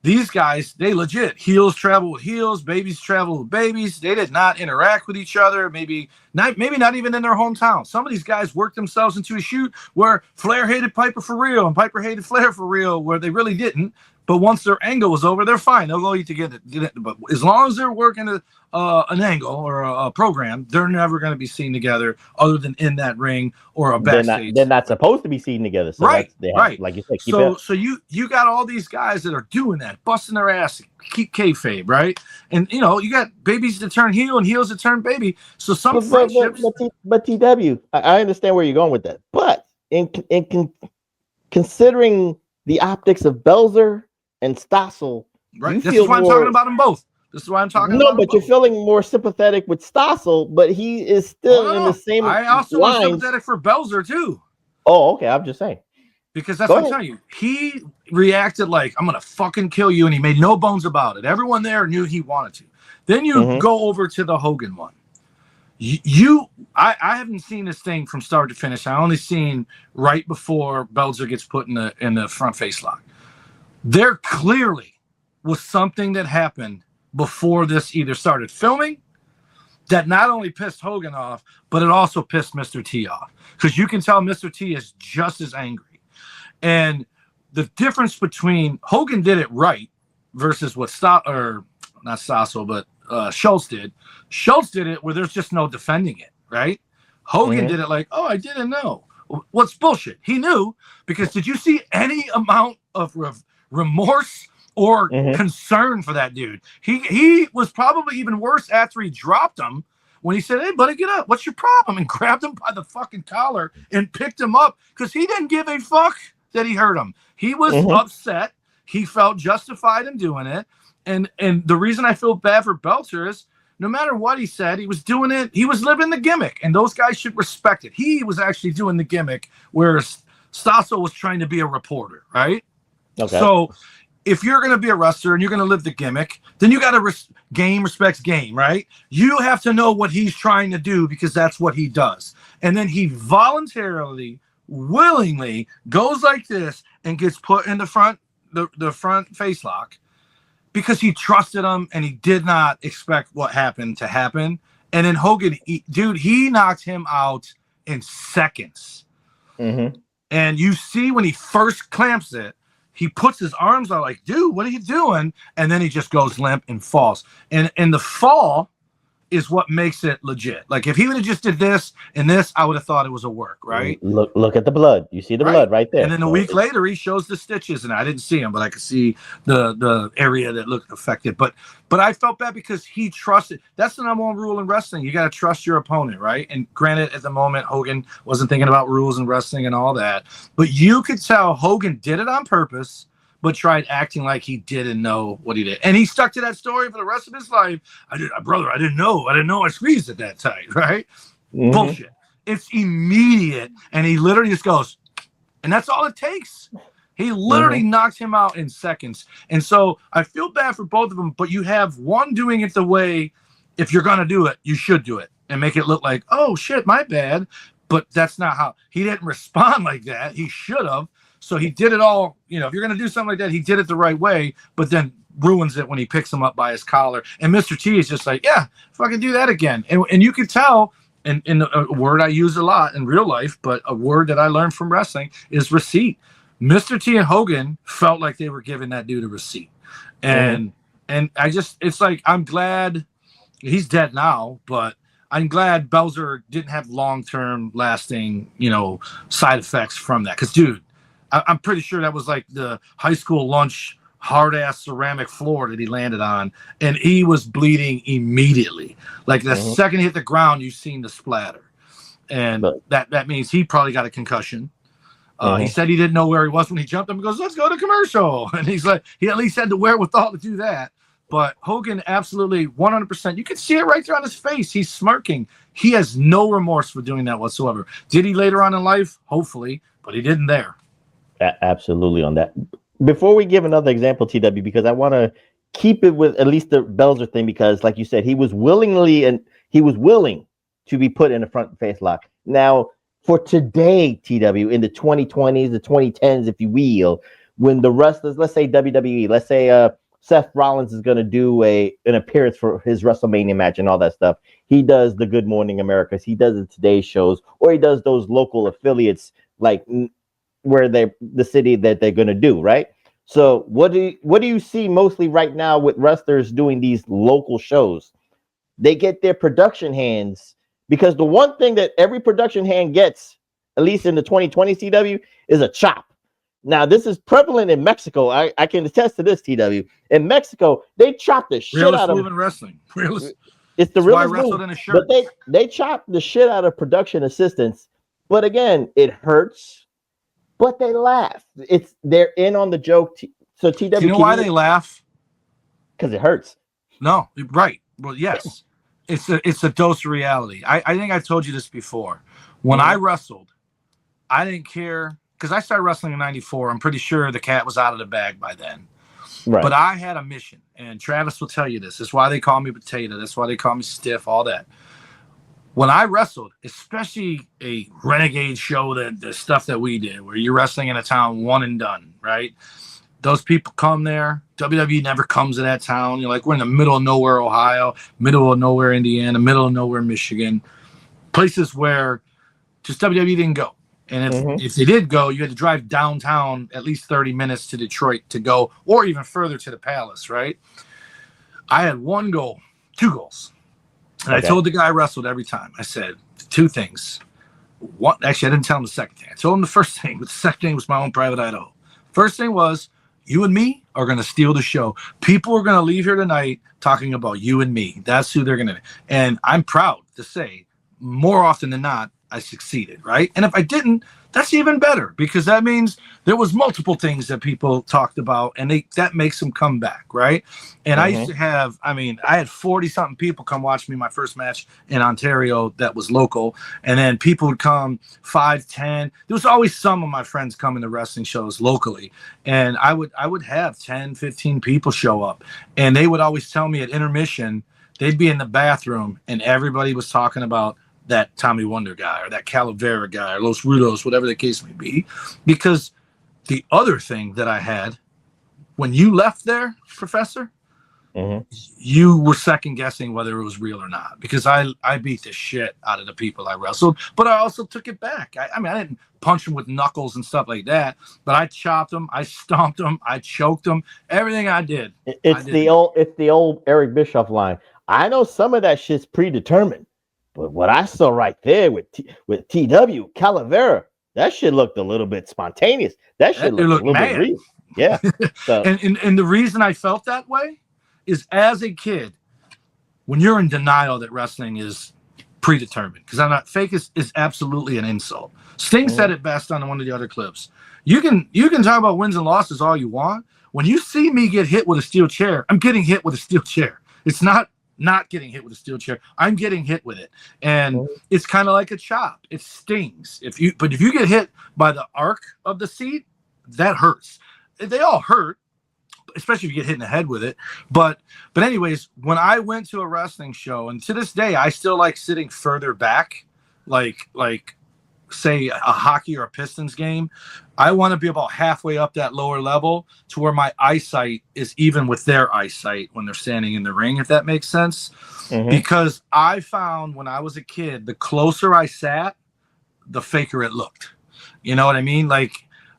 these guys, they legit, heels travel with heels, babies travel with babies. They did not interact with each other, maybe not even in their hometown. Some of these guys worked themselves into a shoot where Flair hated Piper for real and Piper hated Flair for real, where they really didn't. But once their angle was over, they're fine. They'll go eat together. But as long as they're working an angle or a program, they're never going to be seen together other than in that ring or a backstage. They're not supposed to be seen together. So right. Like you said, so you got all these guys that are doing that, busting their ass, keep kayfabe, right? And, you know, you got babies that turn heel and heels that turn baby. So some friendships. But TW, I understand where you're going with that. But considering the optics of Belzer and Stossel, right? This is why I'm talking about them both. This is why I'm talking about them both. But you're feeling more sympathetic with Stossel, but he is still in the same I also am sympathetic for Belzer, too. Oh, okay. I'm just saying. Because that's what I'm telling you. He reacted like, I'm going to fucking kill you, and he made no bones about it. Everyone there knew he wanted to. Then you go over to the Hogan one. I haven't seen this thing from start to finish. I only seen right before Belzer gets put in the front face lock. There clearly was something that happened before this either started filming that not only pissed Hogan off, but it also pissed Mr. T off. Because you can tell Mr. T is just as angry. And the difference between Hogan did it right versus what Schultz did. Schultz did it where there's just no defending it, right? Hogan did it like, oh, I didn't know. What's bullshit? He knew, because did you see any amount of remorse or concern for that dude? He was probably even worse after he dropped him when he said, hey, buddy, get up. What's your problem? And grabbed him by the fucking collar and picked him up because he didn't give a fuck that he hurt him. He was upset. He felt justified in doing it. And the reason I feel bad for Belzer is no matter what he said, he was doing it. He was living the gimmick, and those guys should respect it. He was actually doing the gimmick, whereas Stasso was trying to be a reporter, right? Okay. So if you're going to be a wrestler and you're going to live the gimmick, then you got to game respects game, right? You have to know what he's trying to do because that's what he does. And then he voluntarily, willingly goes like this and gets put in the front face lock because he trusted him and he did not expect what happened to happen. And then Hogan, he knocked him out in seconds. Mm-hmm. And you see when he first clamps it, he puts his arms out like, dude, what are you doing? And then he just goes limp and falls. And the fall is what makes it legit. Like if he would have just did this and this, I would have thought it was a work, right? Look at the blood. You see the blood right there. And then a week later, he shows the stitches, and I didn't see him, but I could see the area that looked affected. But I felt bad because he trusted. That's the number one rule in wrestling. You got to trust your opponent, right? And granted, at the moment, Hogan wasn't thinking about rules in wrestling and all that. But you could tell Hogan did it on purpose, but tried acting like he didn't know what he did. And he stuck to that story for the rest of his life. I didn't know I squeezed it that tight, right? Mm-hmm. Bullshit. It's immediate. And he literally just goes, and that's all it takes. He literally knocked him out in seconds. And so I feel bad for both of them, but you have one doing it the way, if you're going to do it, you should do it and make it look like, oh shit, my bad. But that's not how he didn't respond like that. He should have. So he did it all, if you're going to do something like that, he did it the right way, but then ruins it when he picks him up by his collar. And Mr. T is just like, yeah, fucking do that again. And you could tell, and a word I use a lot in real life, but a word that I learned from wrestling is receipt. Mr. T and Hogan felt like they were giving that dude a receipt. And it's like, I'm glad he's dead now, but I'm glad Belzer didn't have long-term lasting, side effects from that. Because, dude, I'm pretty sure that was like the high school lunch hard-ass ceramic floor that he landed on, and he was bleeding immediately. Like the second he hit the ground, you've seen the splatter. And that means he probably got a concussion. He said he didn't know where he was when he jumped up and goes, let's go to commercial. And he's like, he at least had the wherewithal to do that. But Hogan, absolutely 100%. You can see it right there on his face. He's smirking. He has no remorse for doing that whatsoever. Did he later on in life? Hopefully, but he didn't there. Absolutely on that. Before we give another example, TW, because I want to keep it with at least the Belzer thing, because like you said, he was willing to be put in a front face lock. Now, for today, TW, in the 2020s, the 2010s, if you will, when the wrestlers, let's say WWE, let's say Seth Rollins is going to do an appearance for his WrestleMania match and all that stuff. He does the Good Morning Americas. He does the Today shows, or he does those local affiliates like where the city that they're going to do, right? So what do you see mostly right now with wrestlers doing these local shows? They get their production hands, because the one thing that every production hand gets, at least in the 2020 TW, is a chop. Now, this is prevalent in Mexico. I can attest to this, TW. In Mexico, they chop the shit out of wrestling. It's the realest move. In a shirt. But they chop the shit out of production assistants. But again, it hurts. But they laugh. They're in on the joke. So TW, do you know why they laugh? Because it hurts. No, right. Well, yes. It's a dose of reality. I think I told you this before. When I wrestled, I didn't care, because I started wrestling in '94. I'm pretty sure the cat was out of the bag by then. Right. But I had a mission, and Travis will tell you this. That's why they call me potato. That's why they call me stiff, all that. When I wrestled, especially a renegade show, the stuff that we did, where you're wrestling in a town one and done, right? Those people come there. WWE never comes to that town. You're like, we're in the middle of nowhere, Ohio, middle of nowhere, Indiana, middle of nowhere, Michigan. Places where just WWE didn't go. And if they did go, you had to drive downtown at least 30 minutes to Detroit to go, or even further to the Palace, right? I had one goal, two goals. And I told the guy I wrestled every time, I said two things. One, actually, I didn't tell him the second thing. I told him the first thing, but the second thing was my own private Idaho. First thing was, you and me are going to steal the show. People are going to leave here tonight talking about you and me. That's who they're going to. And I'm proud to say, more often than not, I succeeded, right? And if I didn't, that's even better, because that means there was multiple things that people talked about, and that makes them come back, right? And I used to have, I had 40-something people come watch me my first match in Ontario that was local, and then people would come 5, 10. There was always some of my friends coming to wrestling shows locally, and I would have 10, 15 people show up, and they would always tell me at intermission, they'd be in the bathroom, and everybody was talking about that Tommy Wonder guy or that Calavera guy or Los Rudos, whatever the case may be. Because the other thing that I had, when you left there, Professor, you were second guessing whether it was real or not, because I beat the shit out of the people I wrestled, but I also took it back. I didn't punch them with knuckles and stuff like that, but I chopped them, I stomped them, I choked them, everything I did. It's the old Eric Bischoff line. I know some of that shit's predetermined, but what I saw right there with TW Calavera, that shit looked a little bit spontaneous. That shit looked a little bit real. Yeah. So. and the reason I felt that way is, as a kid, when you're in denial that wrestling is predetermined, because I'm not fake is absolutely an insult. Sting said it best on one of the other clips. You can talk about wins and losses all you want. When you see me get hit with a steel chair, I'm getting hit with a steel chair. It's not getting hit with a steel chair. I'm getting hit with it. And it's kind of like a chop. It stings. But if you get hit by the arc of the seat, that hurts. They all hurt, especially if you get hit in the head with it. But anyways, when I went to a wrestling show, and to this day, I still like sitting further back, like say a hockey or a Pistons game. I want to be about halfway up that lower level to where my eyesight is even with their eyesight when they're standing in the ring, if that makes sense. Because I found when I was a kid, the closer I sat, the faker it looked. You know what I mean? Like,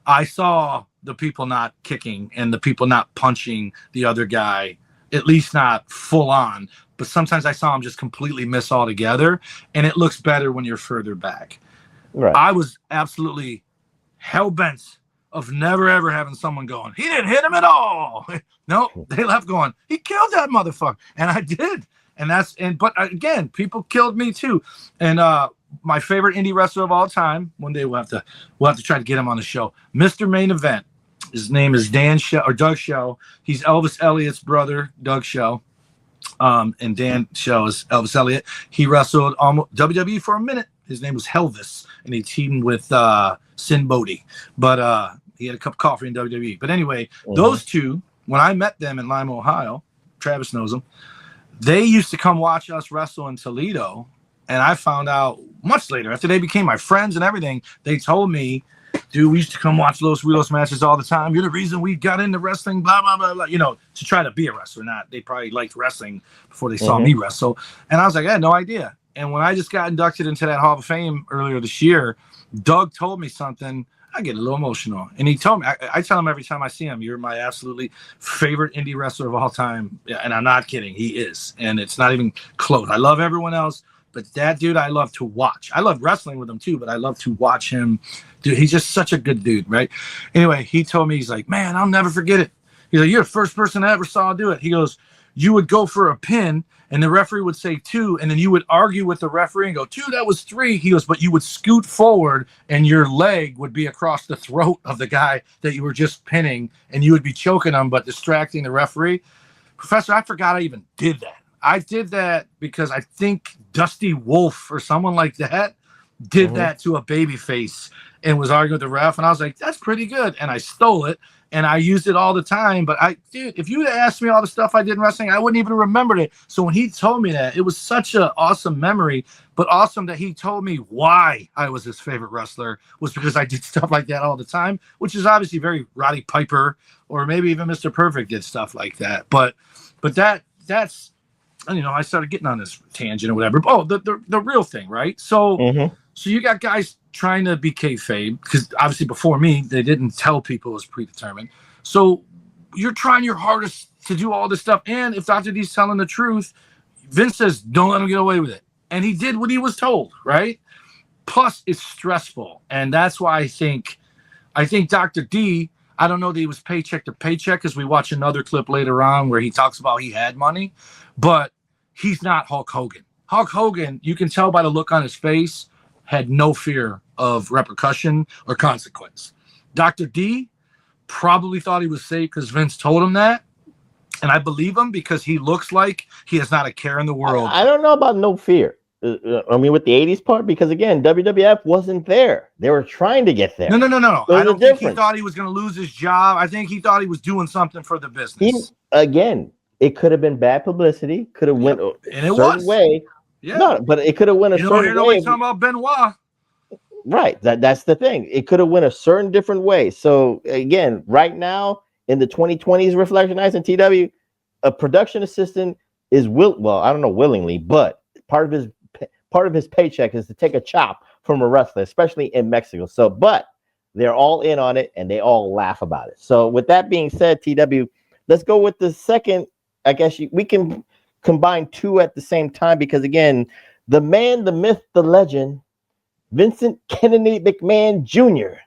I saw the people not kicking and the people not punching the other guy, at least not full on. But sometimes I saw them just completely miss altogether, and it looks better when you're further back. Right. I was absolutely hell-bent of never, ever having someone going, he didn't hit him at all. No, they left going, he killed that motherfucker. And I did. But again, people killed me too. And my favorite indie wrestler of all time, one day we'll have to try to get him on the show, Mr. Main Event. His name is Doug Show. He's Elvis Elliott's brother, Doug Show. And Dan Show is Elvis Elliott. He wrestled WWE for a minute. His name was Helvis, and he teamed with Sin Bodhi. But he had a cup of coffee in WWE. But anyway, those two, when I met them in Lima, Ohio, Travis knows them, they used to come watch us wrestle in Toledo. And I found out much later, after they became my friends and everything, they told me, dude, we used to come watch Los Rudos matches all the time. You're the reason we got into wrestling, blah, blah, blah, blah, to try to be a wrestler. They probably liked wrestling before they saw me wrestle. And I was like, I had no idea. And when I just got inducted into that Hall of Fame earlier this year, Doug told me something. I get a little emotional. And he told me, I tell him every time I see him, you're my absolutely favorite indie wrestler of all time. And I'm not kidding. He is. And it's not even close. I love everyone else, but that dude I love to watch. I love wrestling with him too, but I love to watch him. Dude, he's just such a good dude, right? Anyway, he told me, he's like, man, I'll never forget it. He's like, you're the first person I ever saw do it. He goes, you would go for a pin, and the referee would say 2, and then you would argue with the referee and go, 2, that was 3. He goes, but you would scoot forward, and your leg would be across the throat of the guy that you were just pinning, and you would be choking him but distracting the referee. Professor, I forgot I even did that. I did that because I think Dusty Wolf or someone like that did that to a babyface and was arguing with the ref, and I was like, that's pretty good, and I stole it. And I used it all the time. But dude, if you would have asked me all the stuff I did in wrestling, I wouldn't even remember it. So when he told me that, it was such an awesome memory, but awesome that he told me why I was his favorite wrestler was because I did stuff like that all the time, which is obviously very Roddy Piper, or maybe even Mr. Perfect did stuff like that. But that's, I started getting on this tangent or whatever. Oh, the real thing, right? So, so you got guys trying to be kayfabe, because obviously before me, they didn't tell people it was predetermined. So you're trying your hardest to do all this stuff. And if Dr. D's telling the truth, Vince says, don't let him get away with it. And he did what he was told, right? Plus, it's stressful. And that's why I think Dr. D, I don't know that he was paycheck to paycheck, because we watch another clip later on where he talks about he had money, but he's not Hulk Hogan. Hulk Hogan, you can tell by the look on his face, had no fear of repercussion or consequence. Dr. D probably thought he was safe because Vince told him that. And I believe him because he looks like he has not a care in the world. I don't know about no fear. I mean, with the 80s part, because again, WWF wasn't there. They were trying to get there. No. There's I don't a think he difference. thought he was going to lose his job. I think he thought he was doing something for the business. Again, it could have been bad publicity. Could have went a And it certain was. way. Yeah. No, but it could have went a You don't certain hear way. nobody talking about Benoit. Right. That's the thing. It could have went a certain different way. So again, right now in the 2020s Reflectionites and TW, a production assistant is I don't know willingly, but part of his paycheck is to take a chop from a wrestler, especially in Mexico. So, but they're all in on it and they all laugh about it. So with that being said, TW, let's go with the second. I guess we can combine two at the same time because again, the man, the myth, the legend, Vincent Kennedy McMahon Jr.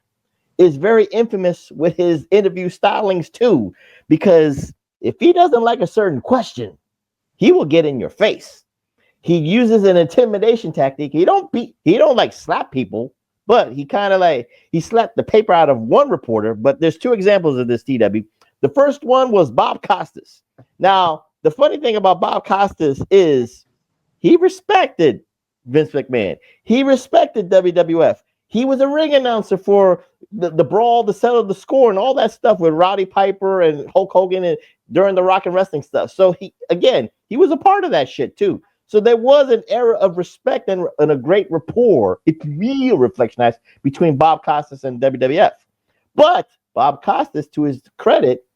is very infamous with his interview stylings too, because if he doesn't like a certain question, he will get in your face. He uses an intimidation tactic. He don't like slap people, but he kind of like he slapped the paper out of one reporter. But there's two examples of this, TW. The first one was Bob Costas. Now, the funny thing about Bob Costas is he respected Vince McMahon. He respected WWF. He was a ring announcer for the brawl, the settle the score, and all that stuff with Roddy Piper and Hulk Hogan and during the Rock and Wrestling stuff. So he was a part of that shit too. So there was an era of respect and a great rapport, it's real Reflectionites, between Bob Costas and WWF. But Bob Costas, to his credit,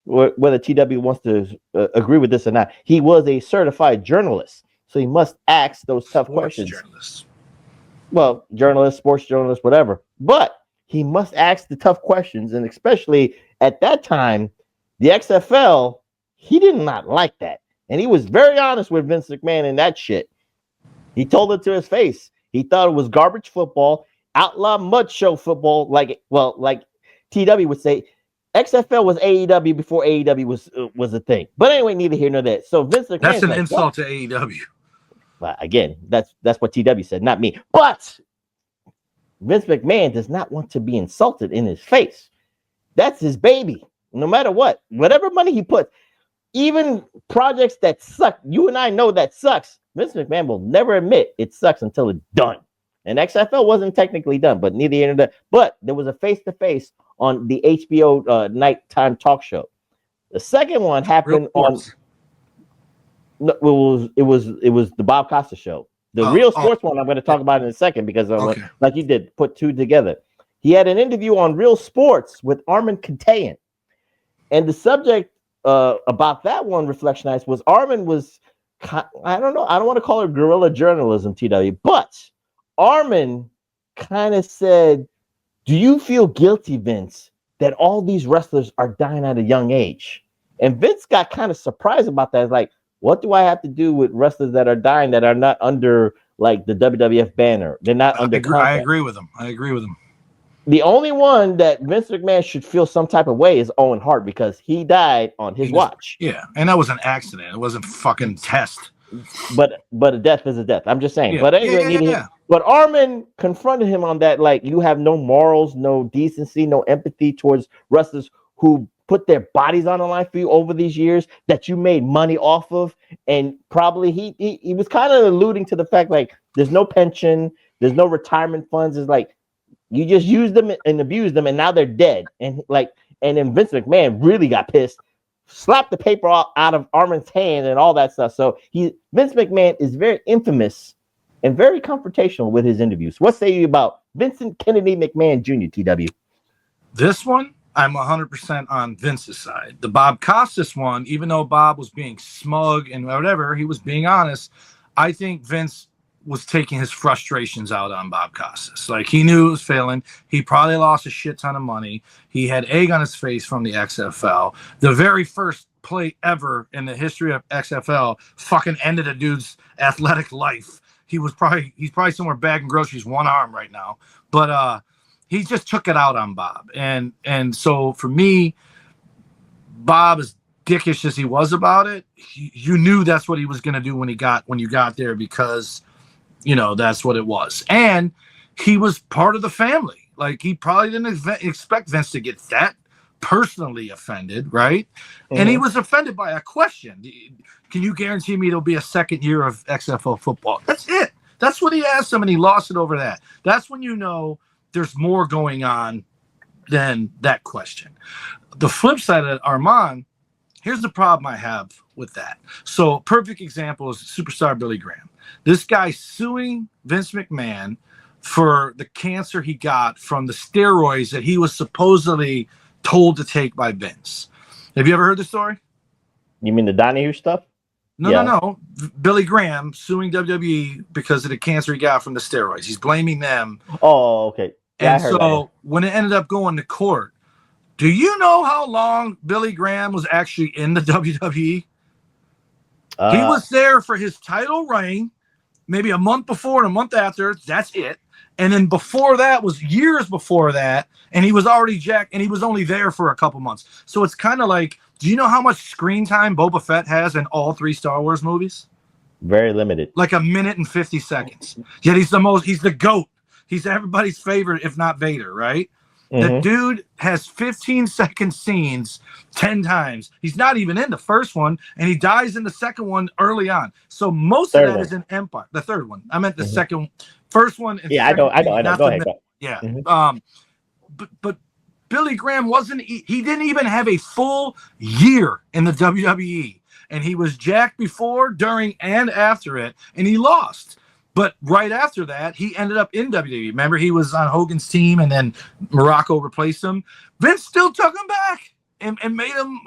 whether TW wants to agree with this or not, he was a certified journalist. So he must ask those tough questions. Journalists. Well, journalist, sports journalist, whatever. But he must ask the tough questions. And especially at that time, the XFL, he did not like that. And he was very honest with Vince McMahon in that shit. He told it to his face. He thought it was garbage football, outlaw mud show football, like TW would say. XFL was AEW before AEW was a thing. But anyway, neither here nor there. So Vince McMahon, that's an insult to AEW. Well, again, that's what TW said, not me. But Vince McMahon does not want to be insulted in his face. That's his baby. No matter what, whatever money he puts, even projects that suck, you and I know that sucks. Vince McMahon will never admit it sucks until it's done. And XFL wasn't technically done, but neither here nor there. But there was a face-to-face on the HBO nighttime talk show. The second one happened on. No, it was the Bob Costa show. The real sports one I'm going to talk about in a second because like you did, put two together. He had an interview on Real Sports with Armin Kantayan. And the subject about that one, Reflectionites, was Armin was, I don't know, I don't want to call it guerrilla journalism, TW, but Armin kind of said, do you feel guilty, Vince, that all these wrestlers are dying at a young age? And Vince got kind of surprised about that. It's like, what do I have to do with wrestlers that are dying that are not under like the WWF banner? They're not under contract. I agree with him. The only one that Vince McMahon should feel some type of way is Owen Hart because he died on his watch. Yeah, and that was an accident. It wasn't fucking test. But a death is a death. I'm just saying. Yeah. But anyway, but Armin confronted him on that. Like, you have no morals, no decency, no empathy towards wrestlers who put their bodies on the line for you over these years that you made money off of. And probably he was kind of alluding to the fact like there's no pension, there's no retirement funds. It's like you just used them and abused them and now they're dead. And then Vince McMahon really got pissed, slapped the paper out of Armin's hand and all that stuff. So Vince McMahon is very infamous and very confrontational with his interviews. What say you about Vincent Kennedy McMahon Jr., TW? This one, I'm 100% on Vince's side. The Bob Costas one, even though Bob was being smug and whatever, he was being honest. I think Vince was taking his frustrations out on Bob Costas. Like, he knew it was failing. He probably lost a shit ton of money. He had egg on his face from the XFL. The very first play ever in the history of XFL fucking ended a dude's athletic life. He's probably somewhere bagging groceries, one arm right now. But he just took it out on Bob. And so for me, Bob, as dickish as he was about it, you knew that's what he was going to do when you got there, because That's what it was. And he was part of the family. Like, he probably didn't expect Vince to get that personally offended, right? And he was offended by a question. Can you guarantee me there'll be a second year of XFL football? That's it. That's what he asked him, and he lost it over that. That's when you know there's more going on than that question. The flip side of Armand, here's the problem I have with that. So, perfect example is superstar Billy Graham. This guy suing Vince McMahon for the cancer he got from the steroids that he was supposedly told to take by Vince. Have you ever heard the story? You mean the Donahue stuff? No. Billy Graham suing WWE because of the cancer he got from the steroids. He's blaming them. Oh, okay. Yeah, and so when it ended up going to court, do you know how long Billy Graham was actually in the WWE? He was there for his title reign, maybe a month before and a month after. That's it. And then before that was years before that, and he was already jacked, and he was only there for a couple months. So it's kind of like, do you know how much screen time Boba Fett has in all 3 Star Wars movies? Very limited. Like 1 minute and 50 seconds. Yet he's the GOAT. He's everybody's favorite, if not Vader, right? The dude has 15-second scenes 10 times. He's not even in the first one, and he dies in the second one early on. So most of that is in Empire. The third one. I meant the second. First one. Yeah, I know. Go ahead. Yeah. But Billy Graham he didn't even have a full year in the WWE. And he was jacked before, during, and after it, and he lost. But right after that, he ended up in WWE. Remember, he was on Hogan's team, and then Morocco replaced him. Vince still took him back and made him,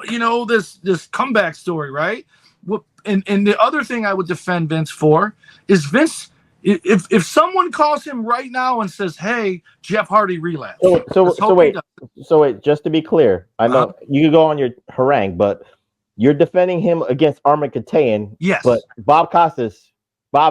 this comeback story, right? And the other thing I would defend Vince for is Vince, if someone calls him right now and says, hey, Jeff Hardy relapsed. So wait, just to be clear, I know you can go on your harangue, but you're defending him against Armin Katayan. Yes. But Bob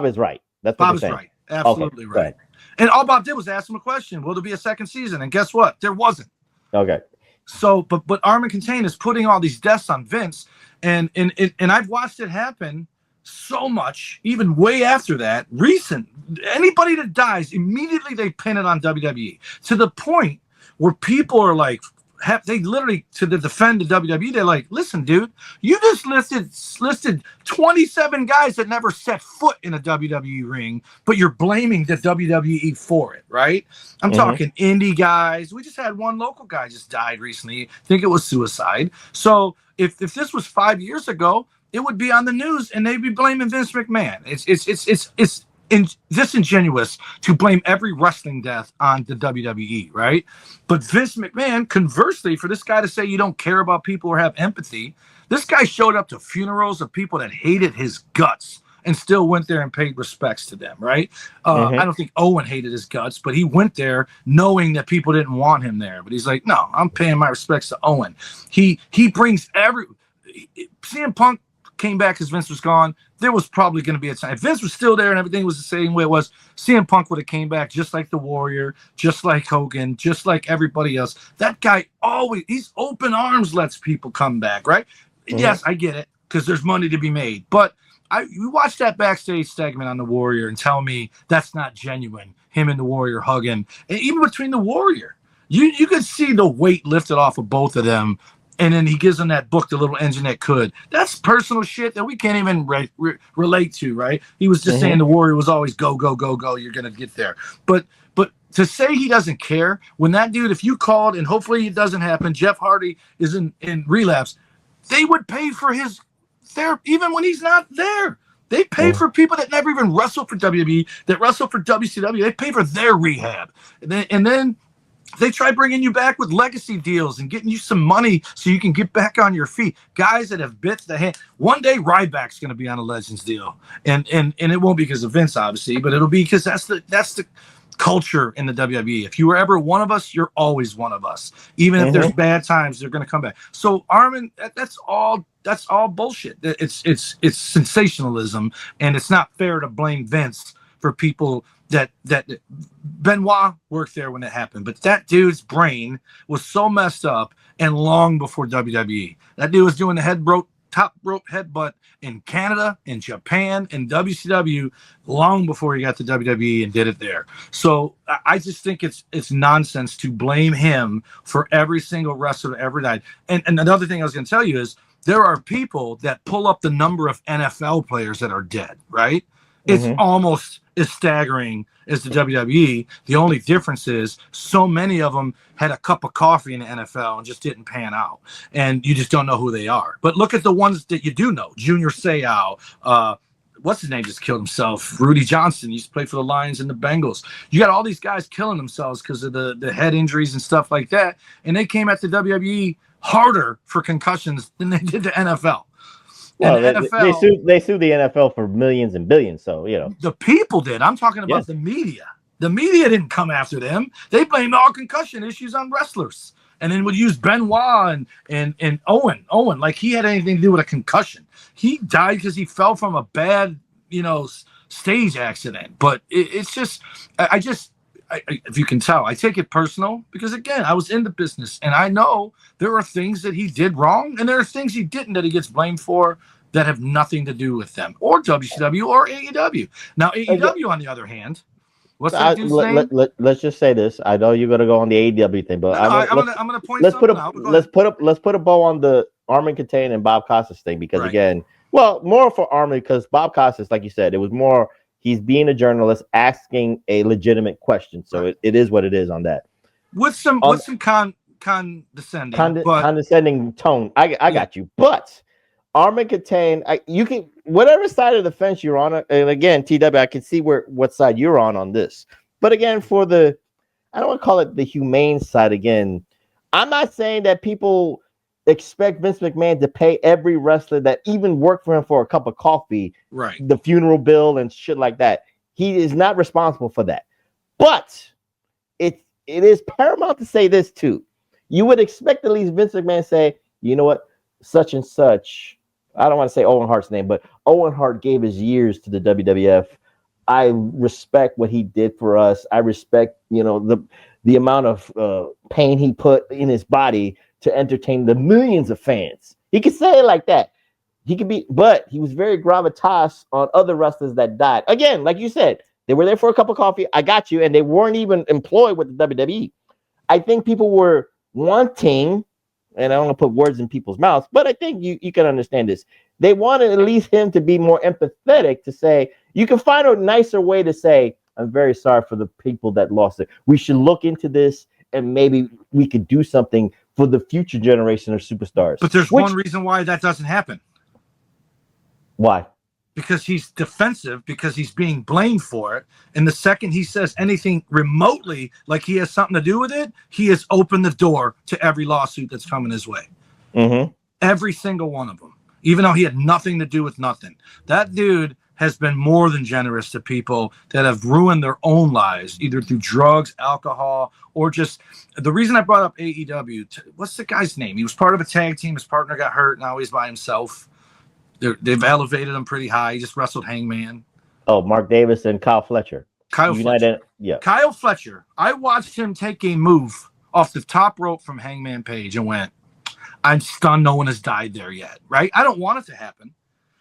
is right. That's what Bob's right. Absolutely right. And all Bob did was ask him a question. Will there be a second season? And guess what? There wasn't. Okay. So, but Armin Katayan is putting all these deaths on Vince, and I've watched it happen so much, even way after that. Anybody that dies, immediately they pin it on WWE, to the point where people are like, they literally, to defend the WWE, they're like, listen, dude, you just listed 27 guys that never set foot in a WWE ring, but you're blaming the WWE for it, right? I'm talking indie guys. We just had one local guy just died recently. I think it was suicide. So if this was 5 years ago, it would be on the news, and they'd be blaming Vince McMahon. It's disingenuous to blame every wrestling death on the WWE, right? But Vince McMahon, conversely, for this guy to say you don't care about people or have empathy, this guy showed up to funerals of people that hated his guts and still went there and paid respects to them, right? I don't think Owen hated his guts, but he went there knowing that people didn't want him there. But he's like, no, I'm paying my respects to Owen. He brings CM Punk came back because Vince was gone. There was probably going to be a time. If Vince was still there and everything was the same way it was, CM Punk would have came back just like the Warrior, just like Hogan, just like everybody else. That guy he's open arms lets people come back, right? Yes, I get it, because there's money to be made. But you watch that backstage segment on the Warrior and tell me that's not genuine. Him and the Warrior hugging. And even between the Warrior, you could see the weight lifted off of both of them. And then he gives them that book, The Little Engine That Could. That's personal shit that we can't even relate to, right? He was just saying the Warrior was always go, go, go, go. You're going to get there. But to say he doesn't care, when that dude, if you called, and hopefully it doesn't happen, Jeff Hardy is in relapse, they would pay for his therapy even when he's not there. They pay for people that never even wrestled for WWE, that wrestle for WCW. They pay for their rehab. And then they try bringing you back with legacy deals and getting you some money so you can get back on your feet. Guys that have bit the hand. One day Ryback's going to be on a Legends deal, and it won't be because of Vince, obviously, but it'll be because that's the culture in the WWE. If you were ever one of us, you're always one of us. Even if there's bad times, they're going to come back. So Armin, that's all bullshit. It's sensationalism, and it's not fair to blame Vince for people that Benoit worked there when it happened, but that dude's brain was so messed up and long before WWE. That dude was doing the head broke top rope headbutt in Canada, in Japan, in WCW long before he got to WWE and did it there. So I just think it's nonsense to blame him for every single wrestler that ever died. And another thing I was going to tell you is there are people that pull up the number of NFL players that are dead, right? It's almost as staggering as the WWE. The only difference is so many of them had a cup of coffee in the NFL and just didn't pan out. And you just don't know who they are. But look at the ones that you do know. Junior Seau, what's his name just killed himself? Rudy Johnson used to play for the Lions and the Bengals. You got all these guys killing themselves because of the head injuries and stuff like that. And they came at the WWE harder for concussions than they did the NFL. Well, they sued the NFL for millions and billions. So, you know. The people did. I'm talking about the media. The media didn't come after them. They blamed all concussion issues on wrestlers. And then would use Benoit and Owen like he had anything to do with a concussion. He died because he fell from a bad, stage accident. But it's just, I if you can tell, I take it personal because, again, I was in the business and I know there are things that he did wrong and there are things he didn't that he gets blamed for that have nothing to do with them or WCW or AEW. Now, AEW, on the other hand, what's that dude's name? Let's just say this. I know you're going to go on the AEW thing, but I'm going to point something out. Let's put a bow on the Armin Kane and Bob Costas thing because, again, well, more for Armin because Bob Costas, like you said, it was more he's being a journalist asking a legitimate question. So it is what it is on that. With some condescending tone. I got you. But Armin Kane, you can whatever side of the fence you're on, and again, TW, I can see what side you're on this. But again, I don't want to call it the humane side again. I'm not saying that people expect Vince McMahon to pay every wrestler that even worked for him for a cup of coffee, the funeral bill and shit like that. He is not responsible for that. But it is paramount to say this too. You would expect at least Vince McMahon say, you know what, such and such. I don't want to say Owen Hart's name, but Owen Hart gave his years to the WWF. I respect what he did for us. I respect, the amount of pain he put in his body to entertain the millions of fans. He could say it like that. But he was very gravitas on other wrestlers that died. Again, like you said, they were there for a cup of coffee. I got you. And they weren't even employed with the WWE. I think people were wanting, and I don't want to put words in people's mouths, but I think you can understand this. They wanted at least him to be more empathetic to say, you can find a nicer way to say, I'm very sorry for the people that lost it. We should look into this and maybe we could do something for the future generation of superstars. But there's one reason why that doesn't happen. Why? Because he's defensive, because he's being blamed for it. And the second he says anything remotely like he has something to do with it, he has opened the door to every lawsuit that's coming his way. Every single one of them. Even though he had nothing to do with nothing. That dude has been more than generous to people that have ruined their own lives, either through drugs, alcohol, or just the reason I brought up AEW. What's the guy's name? He was part of a tag team. His partner got hurt. Now he's by himself. They've elevated him pretty high. He just wrestled Hangman. Oh, Mark Davis and Kyle Fletcher. Fletcher. Yeah. Kyle Fletcher. I watched him take a move off the top rope from Hangman Page and went, I'm stunned no one has died there yet, right? I don't want it to happen.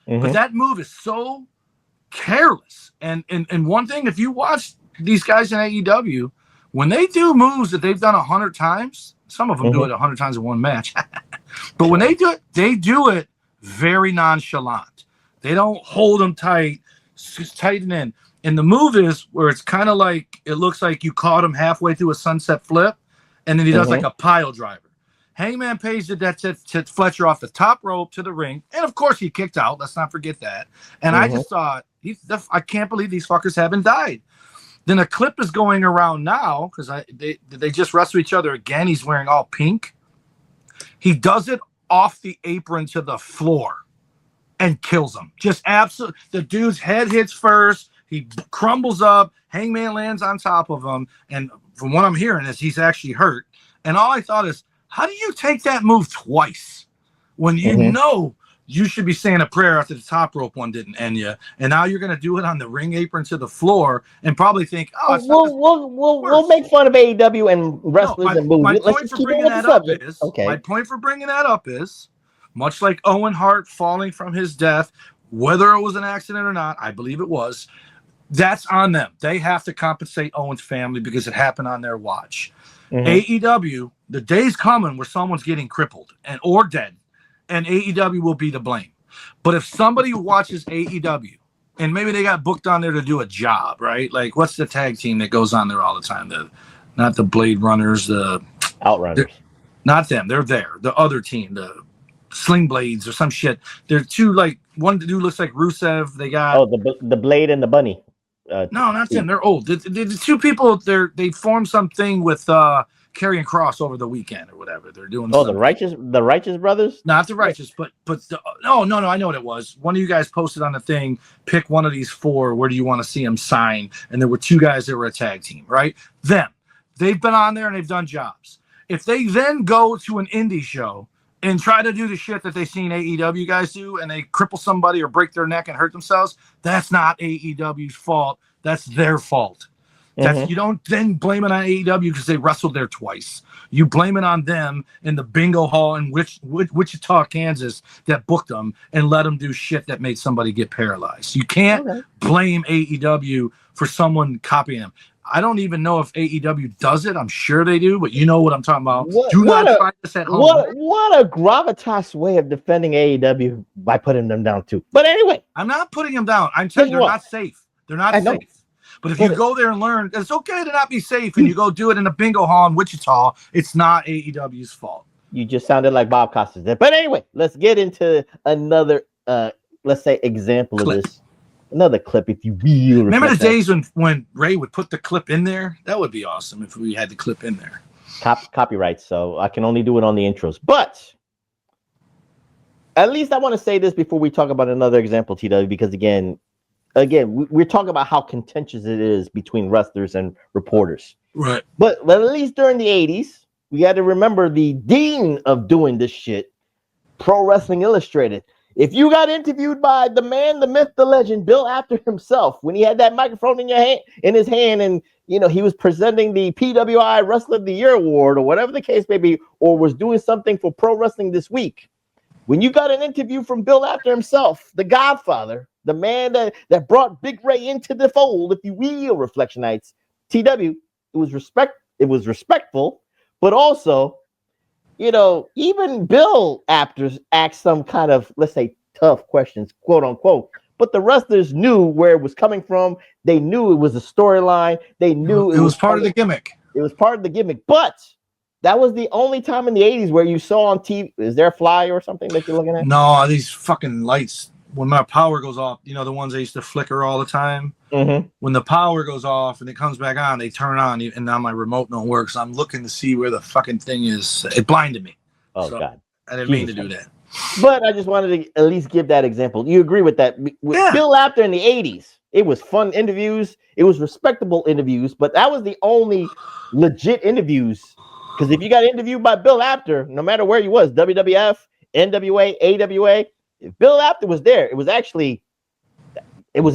But that move is so careless. And one thing, if you watch these guys in AEW, when they do moves that they've done 100 times, some of them do it 100 times in one match. But when they do it very nonchalant. They don't hold them tight, just tighten in. And the move is where it's kind of like, it looks like you caught him halfway through a sunset flip, and then he does like a pile driver. Hangman Page did that to Fletcher off the top rope to the ring. And of course he kicked out. Let's not forget that. And I just thought, I can't believe these fuckers haven't died. Then a clip is going around now because they just wrestle each other again. He's wearing all pink. He does it off the apron to the floor and kills him. Just absolutely. The dude's head hits first. He crumbles up. Hangman lands on top of him. And from what I'm hearing is he's actually hurt. And all I thought is, how do you take that move twice when you know you should be saying a prayer after the top rope one didn't end you, and now you're going to do it on the ring apron to the floor and probably think, oh, it's we'll make fun of AEW and wrestlers and moves. My point for bringing that up is much like Owen Hart falling from his death, whether it was an accident or not, I believe it was. That's on them. They have to compensate Owen's family because it happened on their watch. AEW, the day's coming where someone's getting crippled or dead, and AEW will be to blame. But if somebody watches AEW, and maybe they got booked on there to do a job, right? Like, what's the tag team that goes on there all the time? Not the Blade Runners, the Outrunners. Not them. They're there. The other team, the Sling Blades or some shit. They're two, like, one dude looks like Rusev. They got the Blade and the Bunny. No, not them. They're old. The two people, they formed something with Karrion Kross over the weekend or whatever. They're doing. Oh, the Righteous Brothers. Not the Righteous, but no. I know what it was. One of you guys posted on the thing. Pick one of these four. Where do you want to see them sign? And there were two guys that were a tag team, right? They've been on there and they've done jobs. If they then go to an indie show and try to do the shit that they seen AEW guys do, and they cripple somebody or break their neck and hurt themselves, that's not AEW's fault. That's their fault. You don't then blame it on AEW because they wrestled there twice. You blame it on them in the bingo hall in Wichita, Kansas, that booked them and let them do shit that made somebody get paralyzed. You can't blame AEW for someone copying them. I don't even know if AEW does it. I'm sure they do, but you know what I'm talking about. Do not try this at home. What a gravitas way of defending AEW by putting them down too. But anyway, I'm not putting them down. I'm telling you, they're not safe. They're not safe. But if you go there and learn, it's okay to not be safe, and you go do it in a bingo hall in Wichita, it's not AEW's fault. You just sounded like Bob Costas there. But anyway, let's get into another, let's say, example of this. Another clip, if you will. Remember the days when Ray would put the clip in there? That would be awesome if we had the clip in there. Copyright, so I can only do it on the intros. But at least I want to say this before we talk about another example, TW, because again, we're talking about how contentious it is between wrestlers and reporters. Right. But at least during the 80s, we got to remember the dean of doing this shit, Pro Wrestling Illustrated. If you got interviewed by the man, the myth, the legend, Bill Apter himself, when he had that microphone in his hand, and he was presenting the PWI Wrestler of the Year award or whatever the case may be, or was doing something for Pro Wrestling This Week, when you got an interview from Bill Apter himself, the Godfather, the man that brought Big Ray into the fold, if you will, Reflectionites, TW, it was respectful, but also, even Bill Apter asked some kind of, let's say, tough questions, quote unquote. But the wrestlers knew where it was coming from. They knew it was a storyline. They knew it was part of the gimmick. It was part of the gimmick. But that was the only time in the 80s where you saw on TV. Is there a flyer or something that you're looking at? No, these fucking lights. When my power goes off, the ones that used to flicker all the time. When the power goes off and it comes back on, they turn on, and now my remote don't work. So I'm looking to see where the fucking thing is. It blinded me. Oh, God. I didn't mean to do that. But I just wanted to at least give that example. You agree with that? With Bill Apter in the 80s, it was fun interviews. It was respectable interviews. But that was the only legit interviews. Because if you got interviewed by Bill Apter, no matter where you was, WWF, NWA, AWA, if Bill Apter was there, it was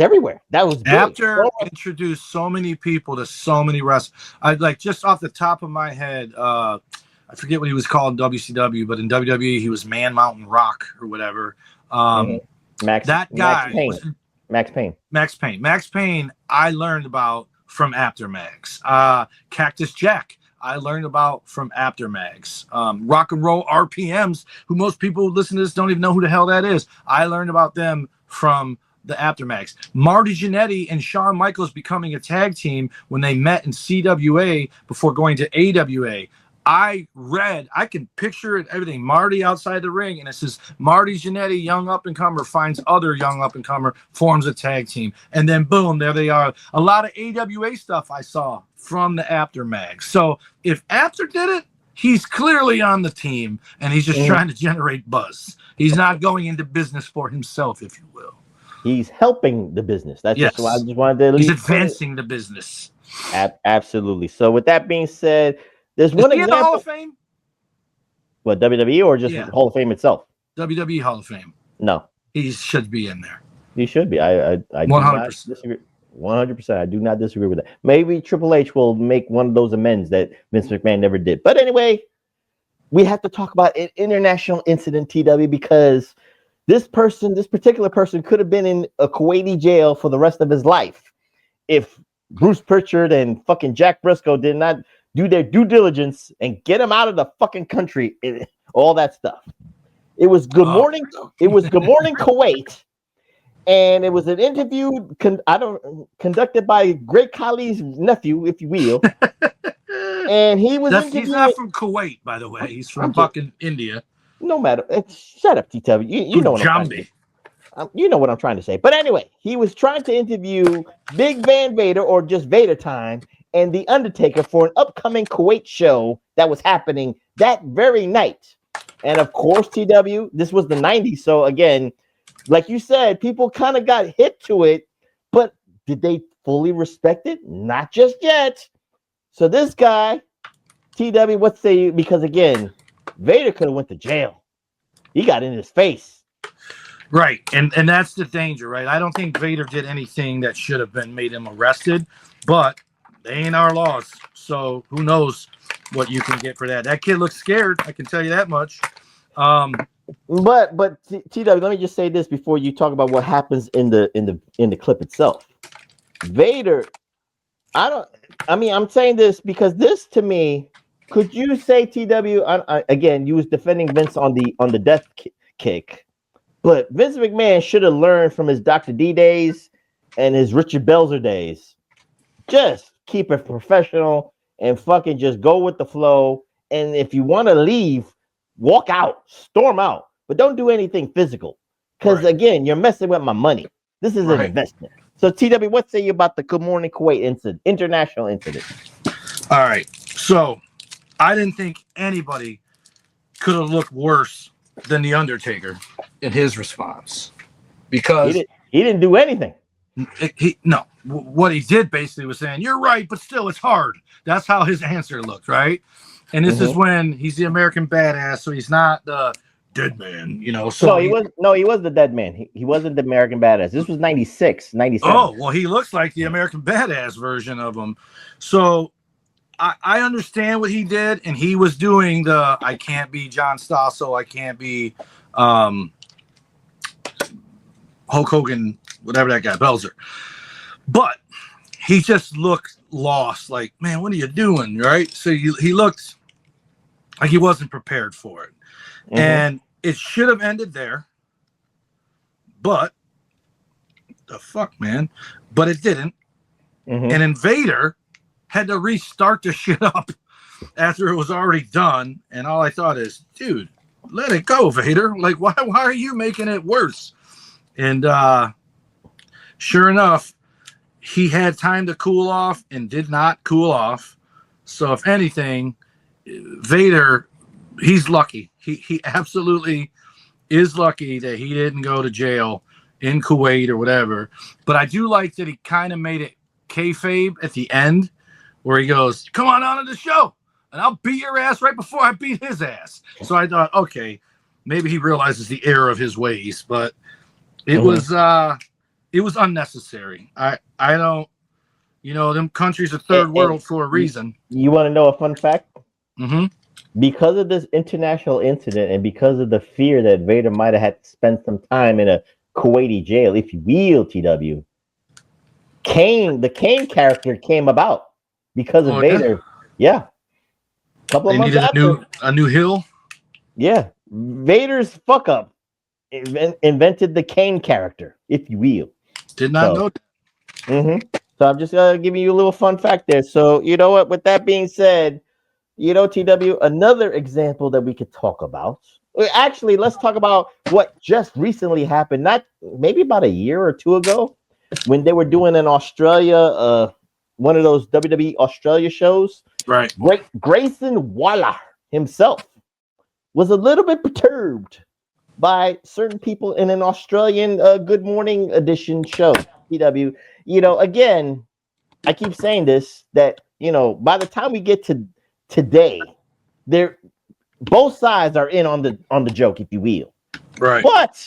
everywhere. That was big. Apter introduced so many people to so many wrestlers. I just off the top of my head, I forget what he was called in WCW, but in WWE he was Man Mountain Rock or whatever. Max Payne. I learned about from Apter Mags. Cactus Jack. I learned about from Apter Mags. Rock and Roll RPMs, who most people who listen to this don't even know who the hell that is. I learned about them from the Apter Mags. Marty Jannetty and Shawn Michaels becoming a tag team when they met in CWA before going to AWA. I can picture it, everything. Marty outside the ring, and it says Marty Jannetty, young up-and-comer, finds other young up-and-comer, forms a tag team. And then, boom, there they are. A lot of AWA stuff I saw from the Apter Mag. So if Apter did it, he's clearly on the team, and he's just trying to generate buzz. He's not going into business for himself, if you will. He's helping the business. That's just why I just wanted to. He's advancing the business. Absolutely. So with that being said, there's one example. In the Hall of Fame? What, WWE or just Hall of Fame itself? WWE Hall of Fame. No. He should be in there. He should be. I 100%. 100%. I do not disagree with that. Maybe Triple H will make one of those amends that Vince McMahon never did. But anyway, we have to talk about an international incident, TW, because this particular person could have been in a Kuwaiti jail for the rest of his life if Bruce Pritchard and fucking Jack Briscoe did not do their due diligence and get him out of the fucking country. All that stuff. It was Good Morning. It was Good Morning Kuwait, and it was an interview conducted by Great Khali's nephew, if you will. And he was He's not from Kuwait, by the way. He's from fucking India. No matter. Shut up, TW. You know what I'm trying to say. You know what I'm trying to say. But anyway, he was trying to interview Big Van Vader, or just Vader Time, and The Undertaker for an upcoming Kuwait show that was happening that very night. And of course, TW, this was the 90s. So again, like you said, people kind of got hit to it, but did they fully respect it? Not just yet. So this guy, TW, what say you? Because again, Vader could have went to jail. He got in his face. Right, and that's the danger, right? I don't think Vader did anything that should have made him arrested, but they ain't our laws, so who knows what you can get for that. That kid looks scared, I can tell you that much. But TW, let me just say this before you talk about what happens in the clip itself. Vader, I'm saying this because this, to me, could you say, TW, again, you was defending Vince on the death kick. But Vince McMahon should have learned from his Dr. D days and his Richard Belzer days. Just keep it professional and fucking just go with the flow. And if you want to leave, walk out, storm out, but don't do anything physical. Because again, you're messing with my money. This is an investment. So TW, what say you about the Good Morning Kuwait incident, international incident? All right. So I didn't think anybody could have looked worse than The Undertaker in his response, because he didn't do anything. What he did basically was saying, "You're right, but still, it's hard." That's how his answer looked, right? And this is when he's the American badass, so he's not the dead man, you know. So he was the dead man. He wasn't the American badass. This was 96, 97. Oh, well, he looks like the American badass version of him. So I understand what he did, and he was doing the I can't be John Stossel, I can't be Hulk Hogan, whatever that guy, Belzer. But he just looked lost, like, man, what are you doing, right? So he looked like he wasn't prepared for it. And it should have ended there. But the fuck, man. But it didn't. And Invader had to restart the shit up after it was already done. And all I thought is, dude, let it go, Vader. Like, why are you making it worse? And sure enough, he had time to cool off and did not cool off. So if anything, Vader, he's lucky. He absolutely is lucky that he didn't go to jail in Kuwait or whatever. But I do like that he kind of made it kayfabe at the end, where he goes, "Come on to the show, and I'll beat your ass right before I beat his ass." So I thought, okay, maybe he realizes the error of his ways, but it was unnecessary. I don't, them countries are third world for a reason. You want to know a fun fact? Because of this international incident and because of the fear that Vader might have had to spend some time in a Kuwaiti jail, if you will, TW, the Kane character came about because of Vader. Yeah. A couple of months after. A new hill? Yeah. Vader's fuck up invented the Kane character, if you will. Did not know that. So I'm just giving you a little fun fact there. So you know what? With that being said, TW, another example that we could talk about. Actually, let's talk about what just recently happened. Not maybe about a year or two ago, when they were doing in Australia, one of those WWE Australia shows. Right. Grayson Waller himself was a little bit perturbed by certain people in an Australian Good Morning Edition show. TW, again, I keep saying this, that by the time we get to today, both sides are in on the joke, if you will. Right. But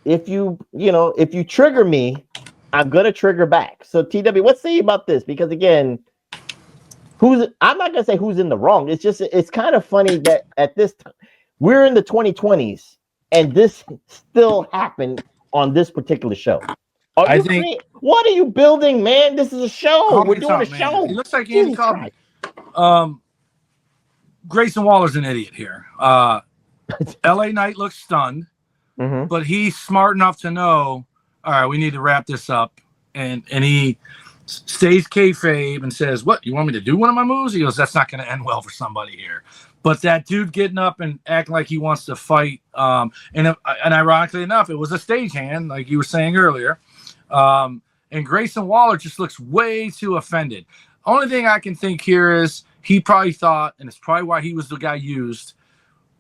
if you trigger me, I'm gonna trigger back. So TW, what say you about this? Because again, I'm not gonna say who's in the wrong. It's just it's kind of funny that at this time we're in the 2020s and this still happened on this particular show. What are you building, man? This is a show. We're doing a show. He looks like Andy Kaufman. Grayson Waller's an idiot here. LA Knight looks stunned, but he's smart enough to know, all right, we need to wrap this up. And he stays kayfabe and says, what, you want me to do one of my moves? He goes, that's not going to end well for somebody here. But that dude getting up and acting like he wants to fight, and ironically enough, it was a stagehand, like you were saying earlier. And Grayson Waller just looks way too offended. Only thing I can think here is he probably thought, and it's probably why he was the guy used,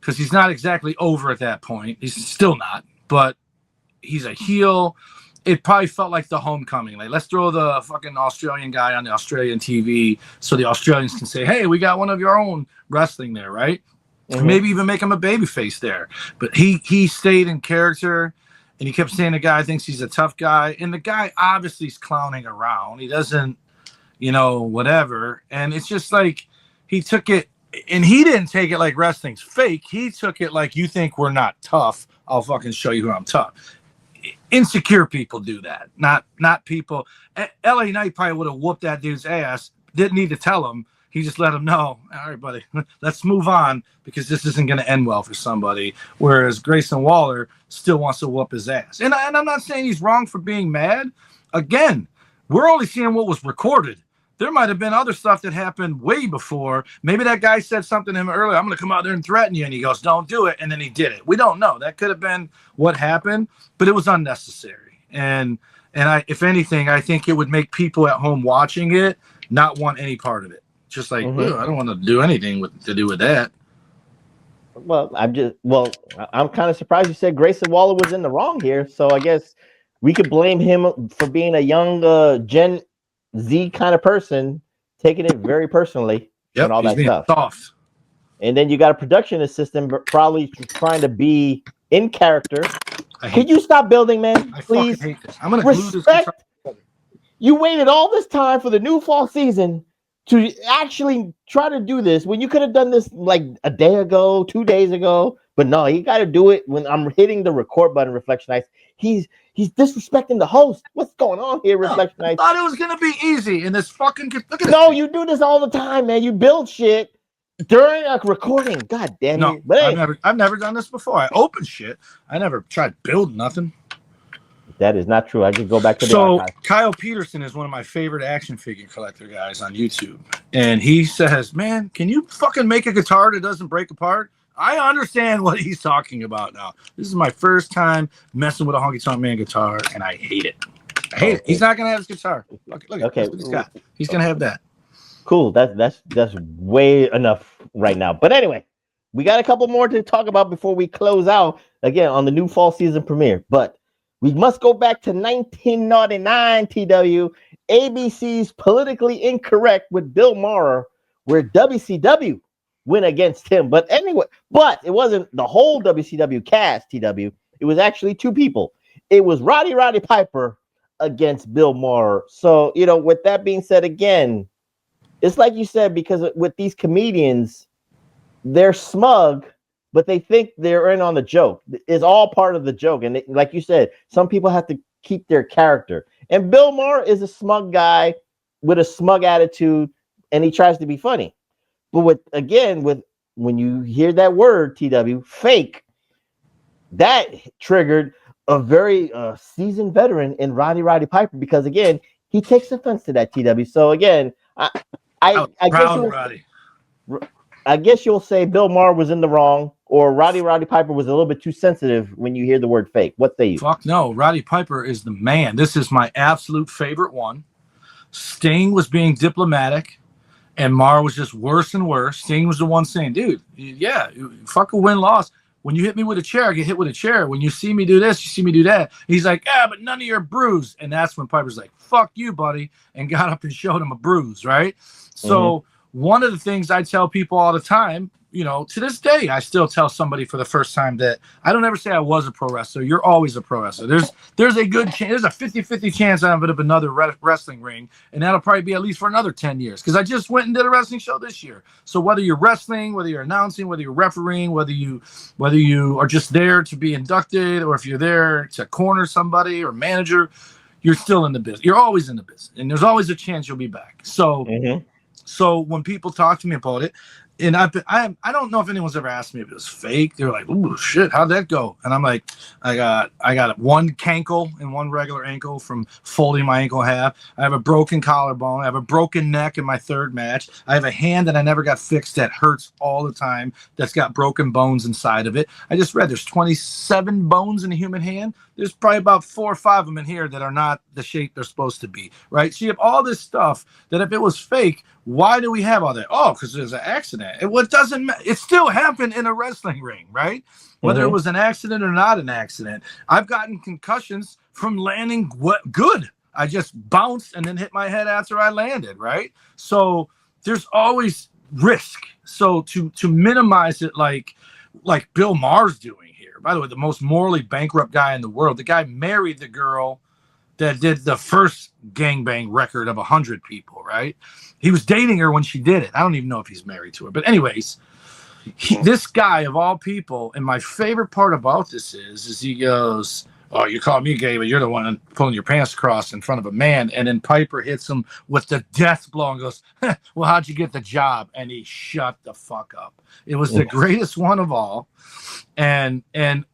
because he's not exactly over at that point. He's still not, but he's a heel. It probably felt like the homecoming. Like, let's throw the fucking Australian guy on the Australian TV so the Australians can say, hey, we got one of your own wrestling there, right? Maybe even make him a babyface there. But he stayed in character, and he kept saying the guy thinks he's a tough guy. And the guy obviously is clowning around. He doesn't, whatever. And it's just like he took it, and he didn't take it like wrestling's fake. He took it like, you think we're not tough, I'll fucking show you who I'm tough. Insecure people do that, not people. LA Knight probably would have whooped that dude's ass. Didn't need to tell him. He just let him know, all right, buddy, let's move on because this isn't going to end well for somebody. Whereas Grayson Waller still wants to whoop his ass. And I'm not saying he's wrong for being mad. Again, we're only seeing what was recorded. There might have been other stuff that happened way before. Maybe that guy said something to him earlier. I'm going to come out there and threaten you. And he goes, don't do it. And then he did it. We don't know. That could have been what happened, but it was unnecessary. And if anything, I think it would make people at home watching it not want any part of it. Just like, I don't want to do anything to do with that. Well, I'm kind of surprised you said Grayson Waller was in the wrong here. So I guess we could blame him for being a young Gen Z kind of person, taking it very personally and all that stuff. Soft. And then you got a production assistant probably trying to be in character. Could you stop building, man? Please. Hate this. I'm gonna glue this guitar. You waited all this time for the new fall season to actually try to do this when you could have done this like a day ago, 2 days ago. But no, you got to do it when I'm hitting the record button, Reflectionites. He's disrespecting the host. What's going on here, Reflectionites? I thought it was going to be easy in this fucking... No, you do this all the time, man. You build shit during a recording. God damn it. But I've never done this before. I open shit. I never tried build nothing. That is not true. I just go back to the archive. Kyle Peterson is one of my favorite action figure collector guys on YouTube. And he says, man, can you fucking make a guitar that doesn't break apart? I understand what he's talking about now. This is my first time messing with a Honky Tonk Man guitar, and I hate it. I hate it. He's not gonna have his guitar. Look at what he's got. He's gonna have that. Cool. That's way enough right now. But anyway, we got a couple more to talk about before we close out again on the new fall season premiere. But we must go back to 1999, TW. ABC's Politically Incorrect with Bill Maher, where WCW went against him. But anyway, it wasn't the whole WCW cast, TW. It was actually two people. It was Roddy Piper against Bill Maher. So, with that being said, again, it's like you said, because with these comedians, they're smug, but they think they're in on the joke. It's all part of the joke. And like you said, some people have to keep their character. And Bill Maher is a smug guy with a smug attitude, and he tries to be funny. But when you hear that word, TW, fake, that triggered a very seasoned veteran in Roddy Piper, because again, he takes offense to that, TW. So again, I guess you'll say Bill Maher was in the wrong, or Roddy Piper was a little bit too sensitive when you hear the word fake. What say you? Fuck no, Roddy Piper is the man. This is my absolute favorite one. Sting was being diplomatic, and Maher was just worse and worse. Sting was the one saying, dude, yeah, fuck a win-loss. When you hit me with a chair, I get hit with a chair. When you see me do this, you see me do that. He's like, but none of you are bruised. And that's when Piper's like, fuck you, buddy, and got up and showed him a bruise, right? So one of the things I tell people all the time, you know, to this day, I still tell somebody for the first time that I don't ever say I was a pro wrestler. You're always a pro wrestler. There's a good chance, there's a 50-50 chance I'm going to another wrestling ring, and that'll probably be at least for another 10 years because I just went and did a wrestling show this year. So whether you're wrestling, whether you're announcing, whether you're refereeing, whether you are just there to be inducted, or if you're there to corner somebody or manager, you're still in the business. You're always in the business, and there's always a chance you'll be back. So. So when people talk to me about it, and I don't know if anyone's ever asked me if it was fake. They're like, "Ooh, shit, how'd that go?" And I'm like, I got one cankle and one regular ankle from folding my ankle in half. I have a broken collarbone. I have a broken neck in my third match. I have a hand that I never got fixed that hurts all the time. That's got broken bones inside of it. I just read there's 27 bones in a human hand. There's probably about 4 or 5 of them in here that are not the shape they're supposed to be, right? So you have all this stuff that if it was fake, why do we have all that? Oh, because there's an accident. It doesn't matter. It still happened in a wrestling ring, right? Whether it was an accident or not an accident. I've gotten concussions from landing good. I just bounced and then hit my head after I landed, right? So there's always risk. So to minimize it like Bill Maher's doing here. By the way, the most morally bankrupt guy in the world. The guy married the girl that did the first gangbang record of 100 people, right? He was dating her when she did it. I don't even know if he's married to her. But anyways, this guy of all people, and my favorite part about this is he goes, "Oh, you call me gay, but you're the one pulling your pants across in front of a man." And then Piper hits him with the death blow and goes, "Well, how'd you get the job?" And he shut the fuck up. It was the greatest one of all. And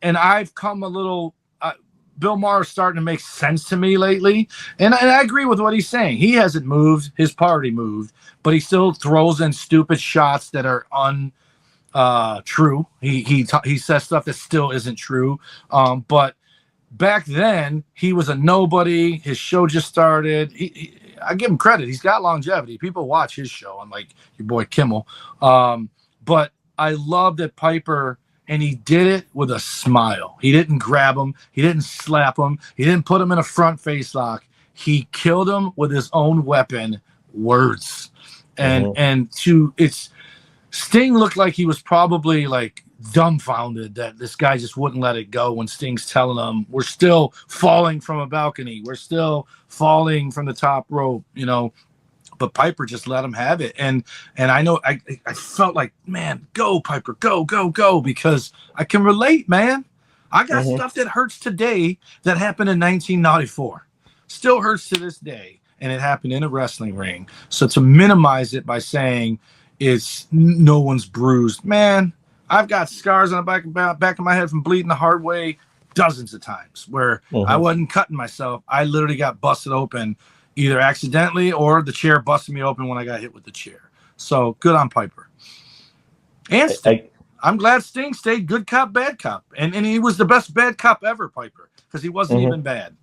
I've come a little... Bill Maher is starting to make sense to me lately. And I agree with what he's saying. He hasn't moved. His party moved. But he still throws in stupid shots that are untrue. He says stuff that still isn't true. But back then, he was a nobody. His show just started. I give him credit. He's got longevity. People watch his show, unlike your boy Kimmel. But I love that Piper... And he did it with a smile. He didn't grab him. He didn't slap him. He didn't put him in a front face lock. He killed him with his own weapon, words. And Sting looked like he was probably like dumbfounded that this guy just wouldn't let it go when Sting's telling him, "We're still falling from a balcony. We're still falling from the top rope," you know. But Piper just let him have it. And I know I felt like, man, go Piper, go, because I can relate, man. I got stuff that hurts today that happened in 1994. Still hurts to this day. And it happened in a wrestling ring. So to minimize it by saying it's no one's bruised, man, I've got scars on the back of my head from bleeding the hard way dozens of times where I wasn't cutting myself. I literally got busted open either accidentally or the chair busted me open when I got hit with the chair. So good on Piper. And Sting. I'm glad Sting stayed good cop, bad cop. And he was the best bad cop ever, Piper, because he wasn't even bad.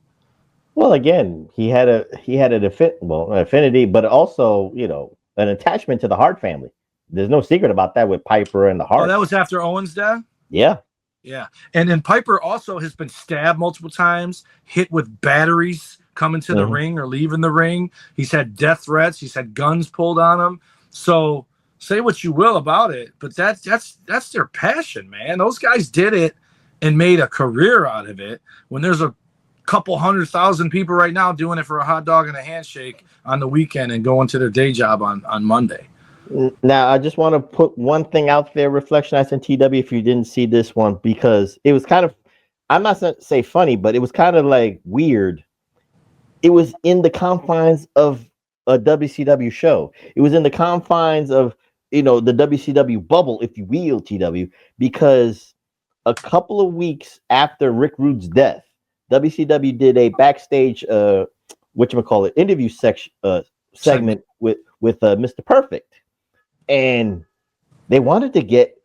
Well, again, he had an affinity, but also, you know, an attachment to the Hart family. There's no secret about that with Piper and the Hart. Oh, that was after Owen's death? Yeah. Yeah. And then Piper also has been stabbed multiple times, hit with batteries coming to the ring or leaving the ring. He's had death threats. He's had guns pulled on him. So say what you will about it, but that's their passion, man. Those guys did it and made a career out of it when there's a couple 100,000 people right now doing it for a hot dog and a handshake on the weekend and going to their day job on Monday. Now, I just want to put one thing out there, Reflectionites and TW, if you didn't see this one, because it was kind of, I'm not going to say funny, but it was kind of like weird. It was in the confines of a WCW show. It was in the confines of, you know, the WCW bubble, if you will, TW, because a couple of weeks after Rick Rude's death, WCW did a backstage, interview segment with Mr. Perfect. And they wanted to get,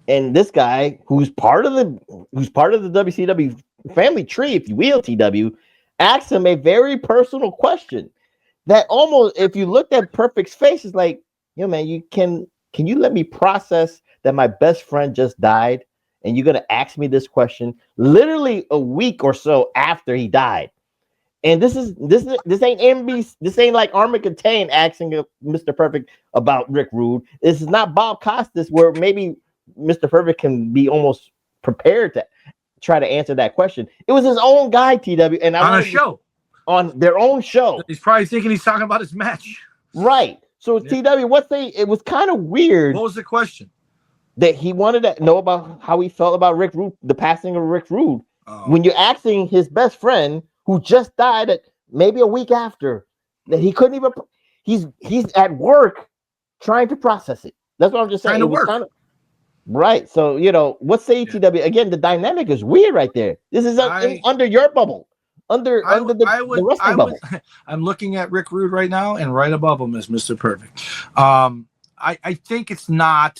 and this guy who's part of the WCW family tree, if you will, TW, asked him a very personal question that almost, if you looked at Perfect's face, is like, yo, man, can you let me process that my best friend just died, and you're gonna ask me this question literally a week or so after he died? And this ain't NBC. This ain't like Armin Contain asking Mr. Perfect about Rick Rude. This is not Bob Costas, where maybe Mr. Perfect can be almost prepared to try to answer that question. It was his own guy, TW, and on a show, on their own show. He's probably thinking he's talking about his match, right? So TW, it was kind of weird. What was the question? That he wanted to know about how he felt about Rick Rude, the passing of Rick Rude. When you're asking his best friend who just died maybe a week after, that he couldn't even. He's at work trying to process it. That's what I'm just saying. Trying to work. Right. So, what say TW? Again, the dynamic is weird right there. This is under your bubble. Under the wrestling bubble. I'm looking at Rick Rude right now, and right above him is Mr. Perfect. I think it's not.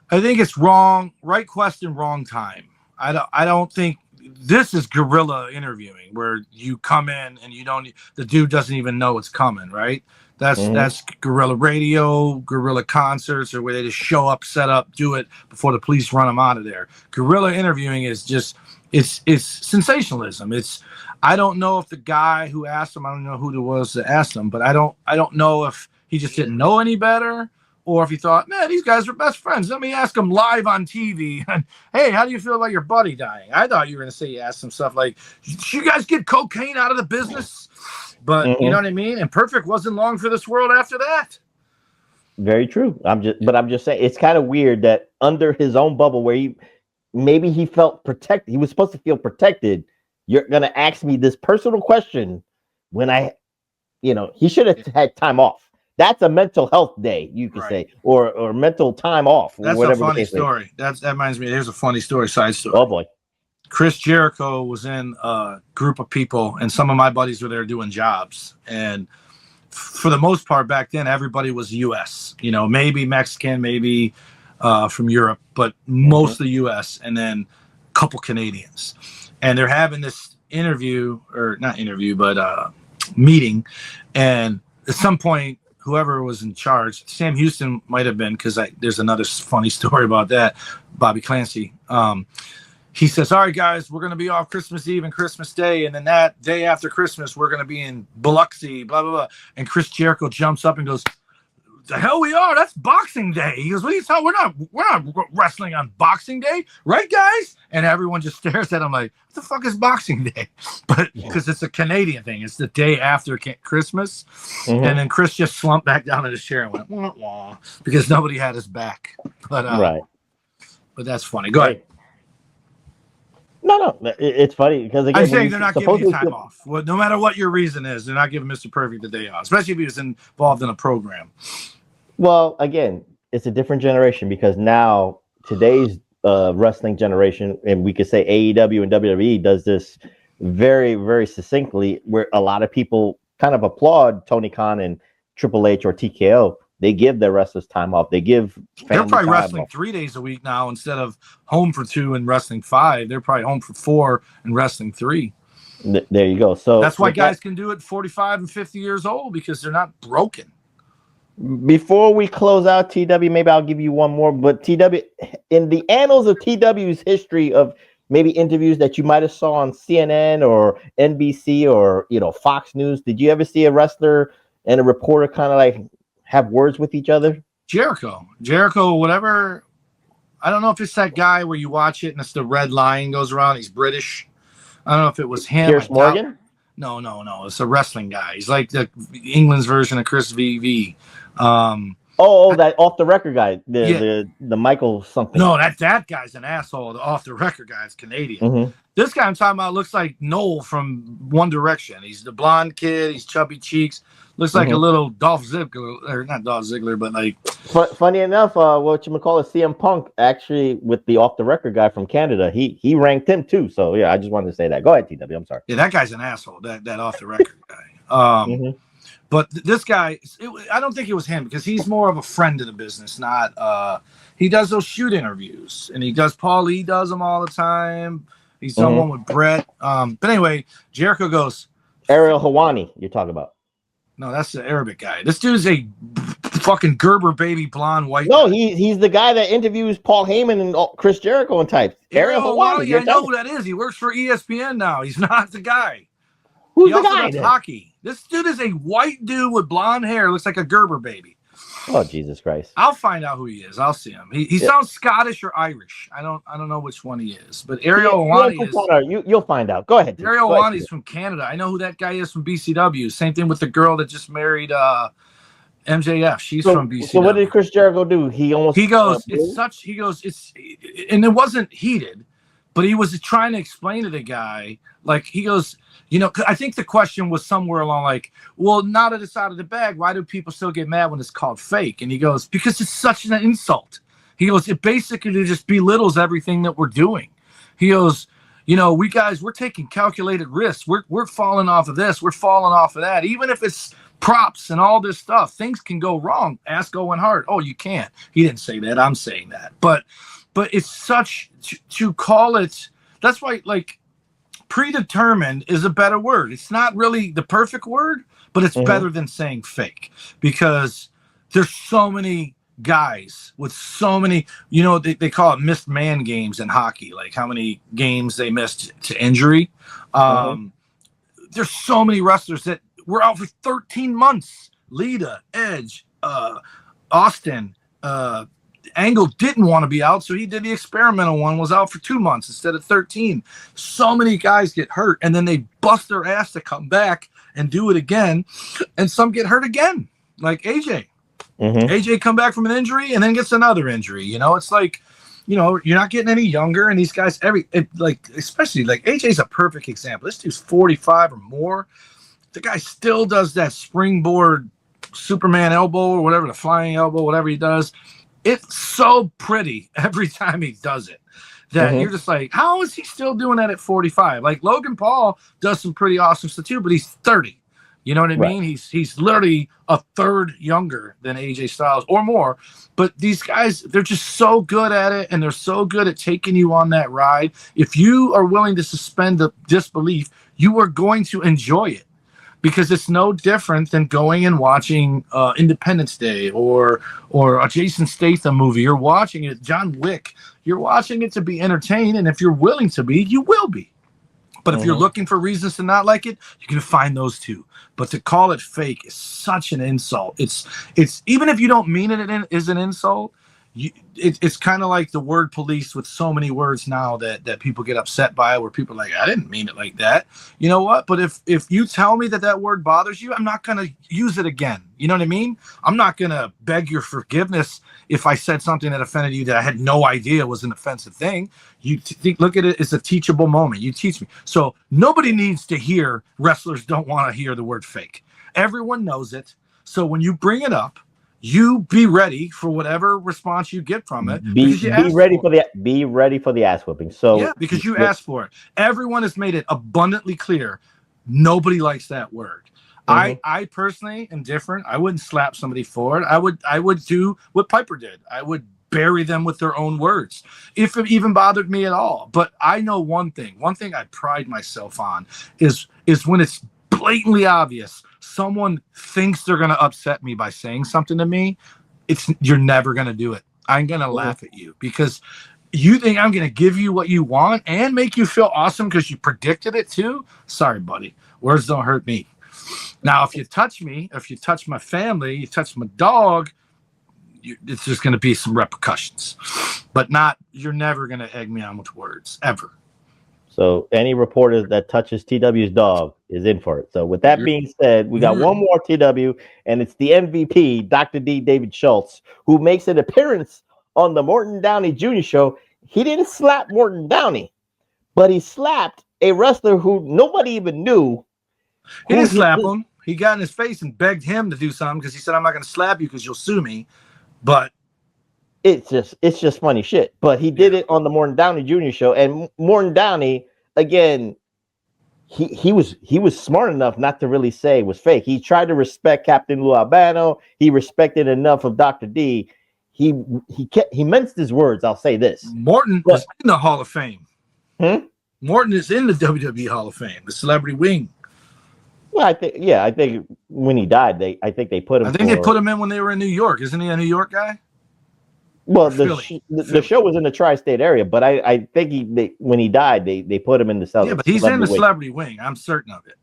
I think it's wrong. Right question, wrong time. I don't think this is guerrilla interviewing where you come in and the dude doesn't even know it's coming, right? That's guerrilla radio, guerrilla concerts, or where they just show up, set up, do it before the police run them out of there. Guerrilla interviewing is just it's sensationalism. I don't know if the guy who asked him, I don't know who it was that asked him, but I don't know if he just didn't know any better, or if he thought, man, these guys are best friends. Let me ask them live on TV. Hey, how do you feel about your buddy dying? I thought you were going to say you asked some stuff like, should you guys get cocaine out of the business? But you know what I mean? And Perfect wasn't long for this world after that. Very true. I'm just saying it's kind of weird that under his own bubble where he felt protected. He was supposed to feel protected. You're going to ask me this personal question when he should have had time off. That's a mental health day, you could say, or mental time off. That's a funny story. That reminds me. There's a funny story, side story. Oh boy, Chris Jericho was in a group of people, and some of my buddies were there doing jobs. And for the most part, back then, everybody was U.S. Maybe Mexican, maybe from Europe, but mostly U.S. And then a couple Canadians. And they're having this meeting, and at some point, whoever was in charge, Sam Houston might have been, because there's another funny story about that, Bobby Clancy. He says, all right, guys, we're going to be off Christmas Eve and Christmas Day, and then that day after Christmas, we're going to be in Biloxi, blah, blah, blah. And Chris Jericho jumps up and goes, the hell we are? That's Boxing Day. He goes, what are you talking? We're not wrestling on Boxing Day, right, guys? And everyone just stares at him like, what the fuck is Boxing Day? But because it's a Canadian thing, it's the day after Christmas. And then Chris just slumped back down in his chair and went wah, wah, because nobody had his back. But but that's funny. Go ahead. No, it's funny because again, I'm saying they're not giving you time off. Well, no matter what your reason is, they're not giving Mr. Perfect the day off, especially if he was involved in a program. Well, again, it's a different generation because now today's wrestling generation, and we could say AEW and WWE does this very, very succinctly, where a lot of people kind of applaud Tony Khan and Triple H or TKO. They give their wrestlers time off. They're probably wrestling 3 days a week now instead of home for 2 and wrestling 5. They're probably home for 4 and wrestling 3. There you go. So that's why guys can do it 45 and 50 years old, because they're not broken. Before we close out, TW, maybe I'll give you one more. But TW, in the annals of TW's history of maybe interviews that you might have saw on CNN or NBC or Fox News, did you ever see a wrestler and a reporter kind of like have words with each other? Jericho, whatever. I don't know if it's that guy where you watch it and it's the red line goes around. He's British. I don't know if it was him. Pierce Morgan? No. It's a wrestling guy. He's like the England's version of Chris VV. That off the record guy, the Michael something. No, that guy's an asshole. The off the record guy is Canadian. This guy I'm talking about looks like Noel from One Direction. He's the blonde kid. He's chubby cheeks. Looks like a little Dolph Ziggler, or not Dolph Ziggler, but like. Funny enough, CM Punk actually with the off the record guy from Canada, he ranked him too. So yeah, I just wanted to say that. Go ahead, TW. I'm sorry. Yeah, that guy's an asshole. That off the record guy. But this guy, I don't think it was him, because he's more of a friend of the business. Not he does those shoot interviews, and he does. Paul Lee does them all the time. He's done one with Brett. But anyway, Jericho goes. Ariel Hawani, you're talking about. No, that's the Arabic guy. This dude's a fucking Gerber baby blonde white. No, he's the guy that interviews Paul Heyman and Chris Jericho and types. Ariel Hawani. I know who that is. He works for ESPN now. He's not the guy. Who's he the also guy does then? hockey. This dude is a white dude with blonde hair. Looks like a Gerber baby. Oh, Jesus Christ. I'll find out who he is. I'll see him. He sounds Scottish or Irish. I don't know which one he is. But Ariel Helwani is. You'll find out. Go ahead. Ariel Helwani is from Canada. I know who that guy is from BCW. Same thing with the girl that just married MJF. She's from BCW. So what did Chris Jericho do? He goes, and it wasn't heated, but he was trying to explain to the guy, like, he goes, I think the question was somewhere along like, well, now that it's out of the bag, why do people still get mad when it's called fake? And he goes, because it's such an insult. He goes, it basically just belittles everything that we're doing. He goes, we're taking calculated risks. We're falling off of this. We're falling off of that. Even if it's props and all this stuff, things can go wrong. Ask Owen Hart. Oh, you can't. He didn't say that. I'm saying that. But it's such to call it. That's why, like, predetermined is a better word. It's not really the perfect word, but it's better than saying fake, because there's so many guys with so many, they call it missed man games in hockey, like how many games they missed to injury. There's so many wrestlers that were out for 13 months. Lita, Edge, Austin, Angle didn't want to be out, so he did the experimental one, was out for 2 months instead of 13. So many guys get hurt, and then they bust their ass to come back and do it again, and some get hurt again, like AJ. AJ come back from an injury and then gets another injury. It's like, you're not getting any younger, and these guys, especially like AJ's a perfect example. This dude's 45 or more. The guy still does that springboard Superman elbow or whatever, the flying elbow, whatever he does. It's so pretty every time he does it that you're just like, how is he still doing that at 45? Like Logan Paul does some pretty awesome stuff too, but he's 30. You know what I mean? He's literally a third younger than AJ Styles or more. But these guys, they're just so good at it, and they're so good at taking you on that ride. If you are willing to suspend the disbelief, you are going to enjoy it. Because it's no different than going and watching Independence Day or a Jason Statham movie. You're watching it, John Wick. You're watching it to be entertained, and if you're willing to be, you will be. But if you're looking for reasons to not like it, you can find those too. But to call it fake is such an insult. It's even if you don't mean it is an insult. It's kind of like the word police with so many words now that people get upset by, where people are like, I didn't mean it like that. You know what? But if you tell me that word bothers you, I'm not going to use it again. You know what I mean? I'm not going to beg your forgiveness if I said something that offended you that I had no idea was an offensive thing. You look at it as a teachable moment. You teach me. So nobody needs to hear, wrestlers don't want to hear the word fake. Everyone knows it. So when you bring it up, you be ready for whatever response you get from it. Be ready for the ass whipping. So yeah, because you asked for it. Everyone has made it abundantly clear. Nobody likes that word. I personally am different. I wouldn't slap somebody for it. I would do what Piper did. I would bury them with their own words, if it even bothered me at all. But I know one thing. One thing I pride myself on is when it's blatantly obvious someone thinks they're going to upset me by saying something to me, you're never going to do it. I'm going to laugh at you because you think I'm going to give you what you want and make you feel awesome because you predicted it too. Sorry, buddy. Words don't hurt me. Now, if you touch me, if you touch my family, you touch my dog, it's just going to be some repercussions. But you're never going to egg me on with words, ever. So any reporter that touches TW's dog is in for it. So with that being said, we got one more TW, and it's the MVP, Dr. D. David Schultz, who makes an appearance on the Morton Downey Jr. show. He didn't slap Morton Downey, but he slapped a wrestler who nobody even knew. He didn't slap him. He got in his face and begged him to do something because he said, I'm not going to slap you because you'll sue me. But it's just funny shit. But he did it on the Morton Downey Jr. show, and Morton Downey, again, he was smart enough not to really say it was fake. He tried to respect Captain Lou Albano. He respected enough of Dr. D. He minced his words. I'll say this: Morton is in the Hall of Fame. Morton is in the WWE Hall of Fame, the celebrity wing. Well, I think when he died, they put him. They put him in when they were in New York. Isn't he a New York guy? Well, the show was in the tri-state area, but I think when he died, they put him in the South. Yeah, but he's in the celebrity wing. I'm certain of it.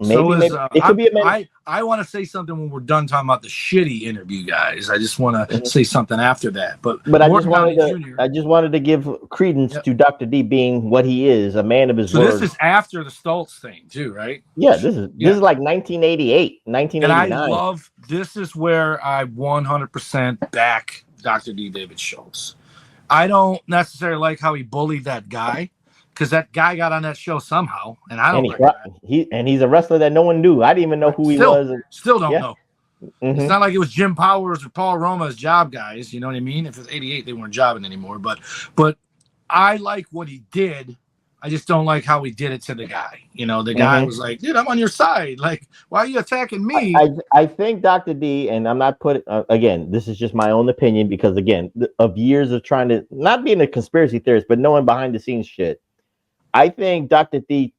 Maybe it could be a man. I want to say something when we're done talking about the shitty interview, guys. I just want to say something after that. But I just wanted to give credence to Dr. D being what he is, a man of his word. So this is after the Stoltz thing, too, right? Yeah, this is like 1988, 1989. And I love this is where I 100% back Dr. D. David Schultz. I don't necessarily like how he bullied that guy. Because that guy got on that show somehow, and I don't like that. He's a wrestler that no one knew. I didn't even know who he was. Still don't know. It's not like it was Jim Powers or Paul Roma as job guys. You know what I mean? If it was 88, they weren't jobbing anymore. But I like what he did. I just don't like how he did it to the guy. You know, the guy was like, dude, I'm on your side. Like, why are you attacking me? I think Dr. D, and I'm not putting, again, this is just my own opinion because, again, of years of trying to, not being a conspiracy theorist, but knowing behind the scenes shit. I think Dr. D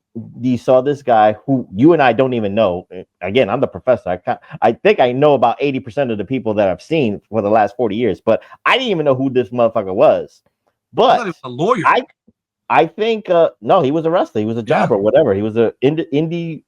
saw this guy who you and I don't even know. Again, I'm the professor. I think I know about 80% of the people that I've seen for the last 40 years, but I didn't even know who this motherfucker was. But I thought he was a lawyer. I think no, he was a wrestler. He was a jobber, whatever. He was a indie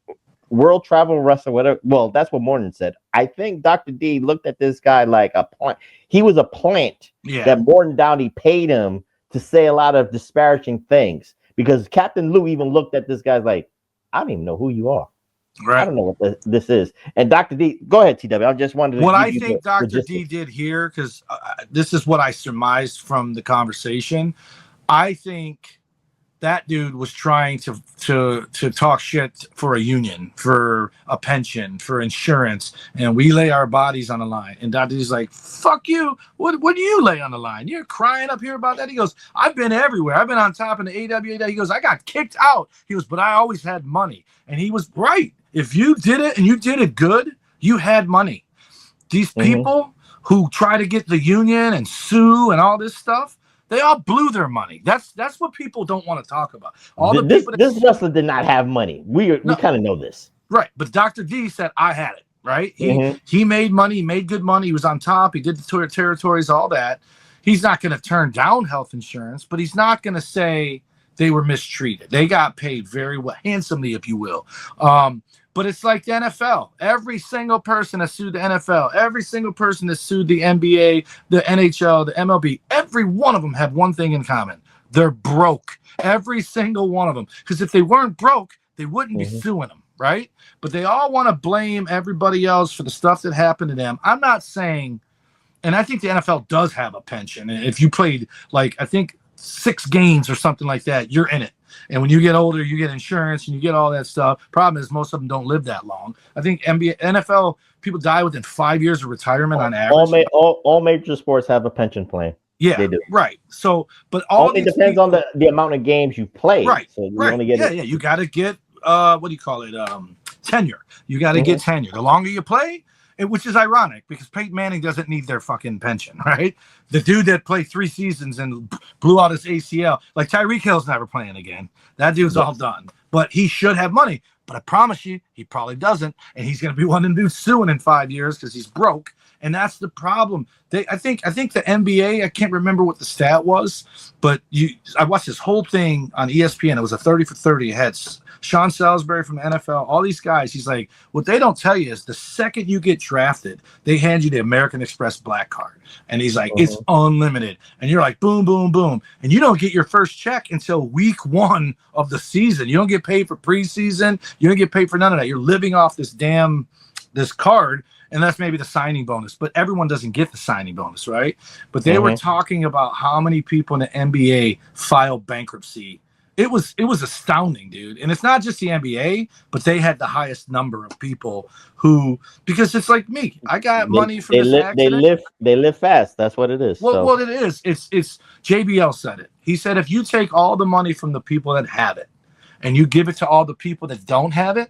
world travel wrestler, whatever. Well, that's what Morton said. I think Dr. D looked at this guy like a plant. He was a plant that Morton Downey paid him to say a lot of disparaging things. Because Captain Lou even looked at this guy like, I don't even know who you are. Right. I don't know what this is. And Dr. D, go ahead, TW. I just wanted to. What I think Dr. D did here, because this is what I surmised from the conversation. I think that dude was trying to talk shit for a union, for a pension, for insurance, and we lay our bodies on the line. And Dr. D's like, fuck you. What do you lay on the line? You're crying up here about that? He goes, I've been everywhere. I've been on top in the AWA. He goes, I got kicked out. He goes, but I always had money. And he was right. If you did it and you did it good, you had money. These people who try to get the union and sue and all this stuff, they all blew their money. That's what people don't want to talk about. This wrestler did not have money. We kind of know this. Right. But Dr. D said, I had it. Right. He made money. He made good money. He was on top. He did the territories, all that. He's not going to turn down health insurance, but he's not going to say they were mistreated. They got paid very well, handsomely, if you will. But it's like the NFL. Every single person that sued the NFL, every single person that sued the NBA, the NHL, the MLB, every one of them have one thing in common. They're broke. Every single one of them. Because if they weren't broke, they wouldn't be suing them, right? But they all want to blame everybody else for the stuff that happened to them. I'm not saying, and I think the NFL does have a pension. And if you played, like, I think 6 games or something like that, you're in it. And when you get older, you get insurance and you get all that stuff. Problem is, most of them don't live that long. I think NFL people die within 5 years of retirement on average. All major sports have a pension plan. Yeah, they do. Right. So, but it depends on the amount of games you play. Right. So you only get you got to get what do you call it? Tenure. You got to get tenure. The longer you play. Which is ironic because Peyton Manning doesn't need their fucking pension, right? The dude that played 3 seasons and blew out his ACL, like Tyreek Hill's never playing again. That dude's all done. But he should have money. But I promise you, he probably doesn't. And he's going to be one of them dudes suing in 5 years because he's broke. And that's the problem. I think the NBA, I can't remember what the stat was, but I watched this whole thing on ESPN. It was a 30 for 30. It had Sean Salisbury from the NFL, all these guys. He's like, what they don't tell you is the second you get drafted, they hand you the American Express black card. And he's like, it's unlimited. And you're like, boom, boom, boom. And you don't get your first check until week 1 of the season. You don't get paid for preseason. You don't get paid for none of that. You're living off this card. And that's maybe the signing bonus, but everyone doesn't get the signing bonus, right? But they were talking about how many people in the NBA filed bankruptcy. It was astounding, dude. And it's not just the NBA, but they had the highest number of people who, because it's like me. I got money from this accident. They live fast. That's what it is. Well, it is. It's JBL said it. He said if you take all the money from the people that have it and you give it to all the people that don't have it,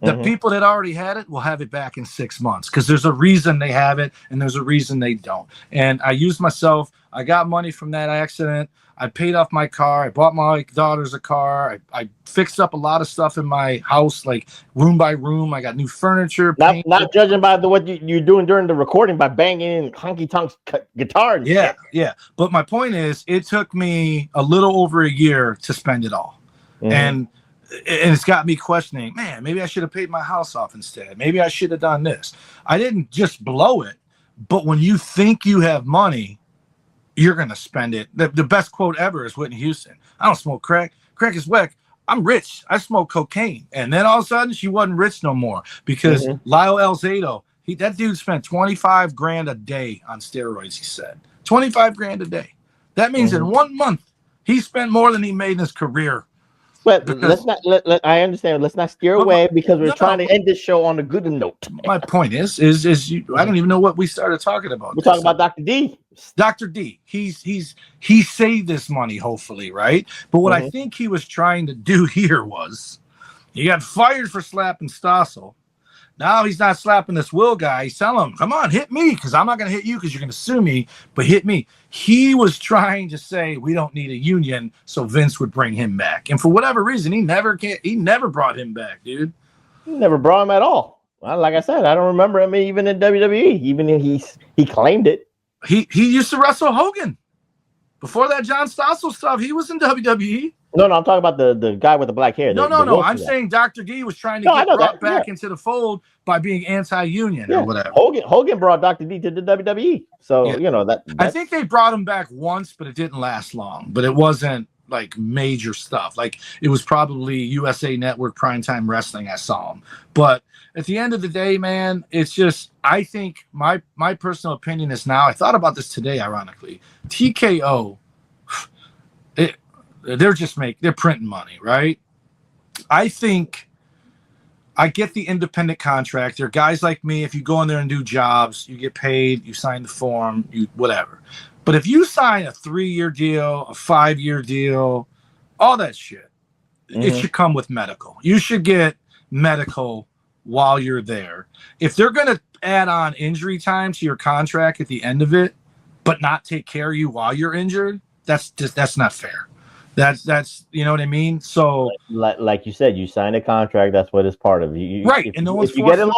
the people that already had it will have it back in 6 months because there's a reason they have it and there's a reason they don't. And I used myself. I got money from that accident. I paid off my car. I bought my daughters a car. I fixed up a lot of stuff in my house, like room by room. I got new furniture. Not judging by what you're doing during the recording by banging in honky tonk guitar. And shit. Yeah. But my point is, it took me a little over a year to spend it all. And and it's got me questioning, man, maybe I should have paid my house off instead. Maybe I should have done this. I didn't just blow it, but when you think you have money, you're going to spend it. The best quote ever is Whitney Houston. I don't smoke crack. Crack is whack. I'm rich. I smoke cocaine. And then all of a sudden she wasn't rich no more because Lyle Alzado, that dude spent 25 grand a day on steroids, he said. 25 grand a day. That means in 1 month, he spent more than he made in his career. But let's not. I understand. Let's not steer away because we're trying to end this show on a good note. My point is I don't even know what we started talking about. We're talking about Dr. D. Dr. D. He saved this money, hopefully, right? But what I think he was trying to do here was he got fired for slapping Stossel. Now he's not slapping this Will guy. He's telling him, come on, hit me, because I'm not going to hit you because you're going to sue me, but hit me. He was trying to say we don't need a union, so Vince would bring him back. And for whatever reason, he never brought him back, dude. He never brought him at all. Well, like I said, I don't remember him even in WWE, even if he claimed it. He used to wrestle Hogan. Before that John Stossel stuff, he was in WWE. No, I'm talking about the guy with the black hair. No. I'm saying Dr. D was trying to get brought back into the fold by being anti-union or whatever. Hogan brought Dr. D to the WWE. So, I think they brought him back once, but it didn't last long. But it wasn't like major stuff. Like it was probably USA Network Primetime Wrestling I saw him. But at the end of the day, man, it's just, I think my personal opinion is now, I thought about this today, ironically, TKO, they're printing money, right? I think I get the independent contractor. Guys like me, if you go in there and do jobs, you get paid, you sign the form, you whatever. But if you sign a 3-year deal, a 5-year deal, all that shit, it should come with medical. You should get medical while you're there. If they're going to add on injury time to your contract at the end of it, but not take care of you while you're injured, that's not fair. That's you know what I mean? So like you said, you sign a contract, that's what is part of you. Right. If you get a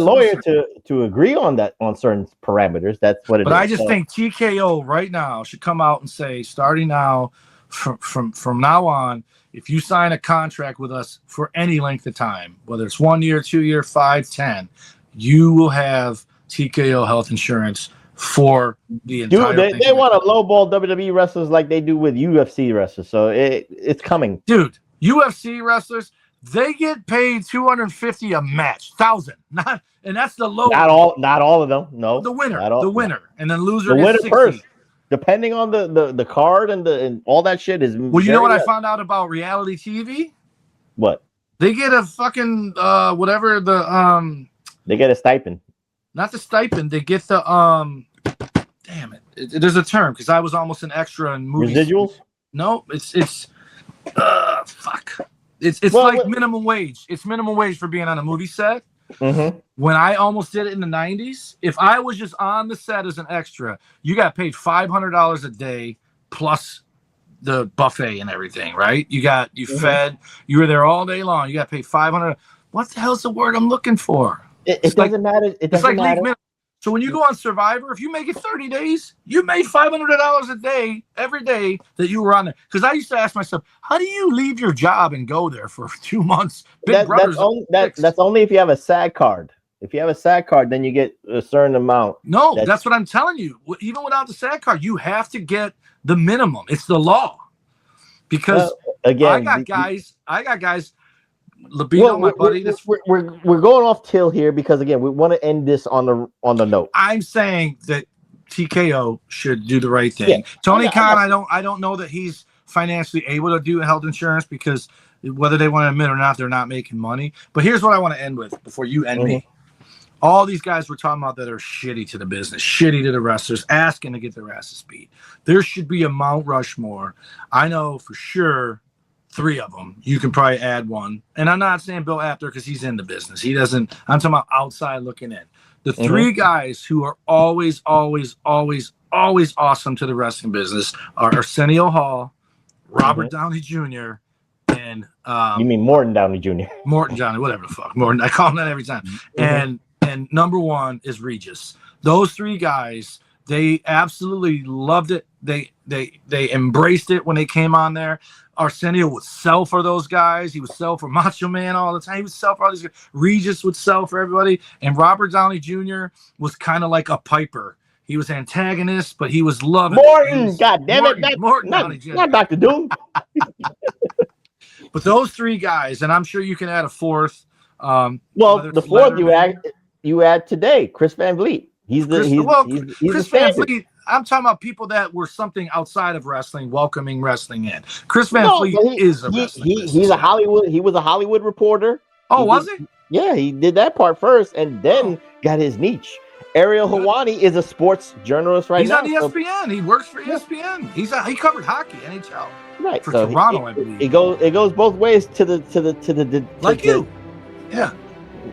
lawyer, to agree on that, on certain parameters, that's what it is. But I just think TKO right now should come out and say, starting now, from now on, if you sign a contract with us for any length of time, whether it's 1 year, 2 year, 5, 10, you will have TKO health insurance for the entire thing. They want to lowball WWE wrestlers like they do with UFC wrestlers. So it's coming. Dude, UFC wrestlers, they get paid $250 a match, and that's the low. Not all of them. No, the winner, and then loser. The gets winner 60. first, depending on the card and all that shit is. Well, you know what I found out about reality TV? What? They get a fucking whatever the They get a stipend. Not the stipend. They get the damn it. There's a term because I was almost an extra in movies. Residuals? No, it's fuck. It's like minimum wage. It's minimum wage for being on a movie set. When I almost did it in the 90s, if I was just on the set as an extra, you got paid $500 a day plus the buffet and everything, right? You fed. You were there all day long. You got paid $500. What the hell's the word I'm looking for? It doesn't matter. It doesn't matter. So when you go on Survivor, if you make it 30 days, you made $500 a day every day that you were on there. Because I used to ask myself, how do you leave your job and go there for 2 months? That's only if you have a SAG card. If you have a SAG card, then you get a certain amount. No, that's what I'm telling you. Even without the SAG card, you have to get the minimum. It's the law. Because again, I got guys. Libido, my buddy. We're going off till here because again, we want to end this on the note. I'm saying that TKO should do the right thing. Yeah. Tony Khan, I don't know that he's financially able to do health insurance because whether they want to admit or not, they're not making money. But here's what I want to end with before you end me. All these guys we're talking about that are shitty to the business, shitty to the wrestlers, asking to get their asses beat. There should be a Mount Rushmore. I know for sure 3 of them. You can probably add one. And I'm not saying Bill Apter because he's in the business. He doesn't. I'm talking about outside looking in. The 3 guys who are always awesome to the wrestling business are Arsenio Hall, Robert Downey Jr., and you mean Morton Downey Jr. Morton Downey, whatever the fuck. Morton, I call him that every time. And number 1 is Regis. Those 3 guys, they absolutely loved it. They embraced it when they came on there. Arsenio would sell for those guys. He would sell for Macho Man all the time. He would sell for all these guys. Regis would sell for everybody. And Robert Downey Jr. was kind of like a Piper. He was antagonist, but he was loving Morton. God damn it. Morton Downey Jr. Not Dr. Doom. But those three guys, and I'm sure you can add a fourth. Well, the fourth you add today, Chris Van Vliet. He's Chris Van Vliet. I'm talking about people that were something outside of wrestling, welcoming wrestling in. Chris Van Vliet is a wrestling. He's a Hollywood. He was a Hollywood reporter. Oh, was he? Yeah, he did that part first, and then got his niche. Ariel Helwani is a sports journalist right now. He's on ESPN. He works for ESPN. He covered hockey, NHL. Right. For Toronto, I believe. It goes both ways to the like you. Yeah.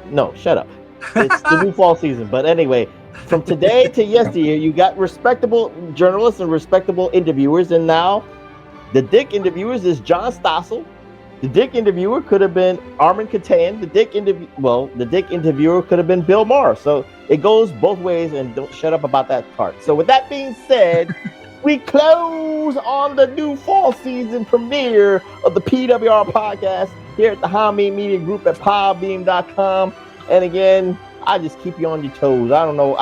No, shut up. It's the new fall season. But anyway, from today to yesteryear, you got respectable journalists and respectable interviewers, and now the dick interviewers is John Stossel. The dick interviewer could have been Armin Katayan. The dick interviewer could have been Bill Maher. So it goes both ways, and don't shut up about that part. So with that being said, we close on the new fall season premiere of the PWR podcast here at the Hameen Media Group at podbeam.com. And again, I just keep you on your toes. I don't know.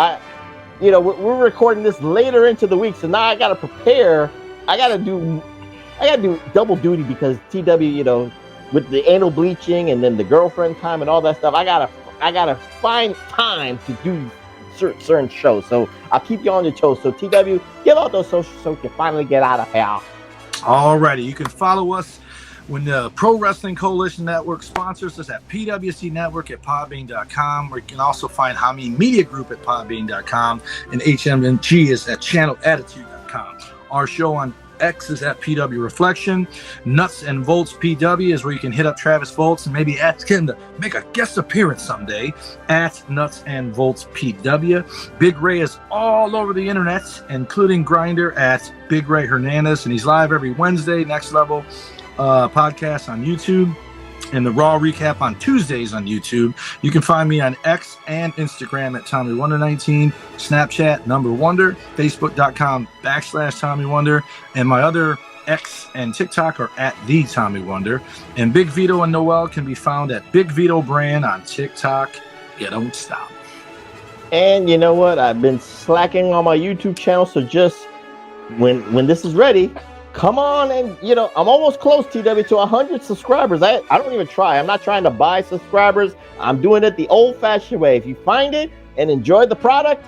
We're recording this later into the week, so now I gotta prepare. I gotta do double duty because TW, with the anal bleaching and then the girlfriend time and all that stuff, I gotta find time to do certain shows. So I'll keep you on your toes. So TW, give out those socials so we can finally get out of here. Alrighty, you can follow us when the Pro Wrestling Coalition Network sponsors us at PWC Network at podbean.com, where you can also find Hameen Media Group at podbean.com, and HMG is at channelattitude.com. Our show on X is at PW Reflection. Nuts and Volts PW is where you can hit up Travis Volts and maybe ask him to make a guest appearance someday at Nuts and Volts PW. Big Ray is all over the internet, including Grindr at Big Ray Hernandez, and he's live every Wednesday. Next Level podcast on YouTube, and the Raw recap on Tuesdays on YouTube. You can find me on X and Instagram at TommyWonder19, Snapchat #Wonder, Facebook.com/TommyWonder, and my other X and TikTok are at the Tommy Wonder. And Big Vito and Noel can be found at Big Vito Brand on TikTok. You don't stop. And you know what? I've been slacking on my YouTube channel, so just when this is ready, come on. And I'm almost close, TW, to 100 subscribers. I don't even try. I'm not trying to buy subscribers. I'm doing it the old-fashioned way. If you find it and enjoy the product,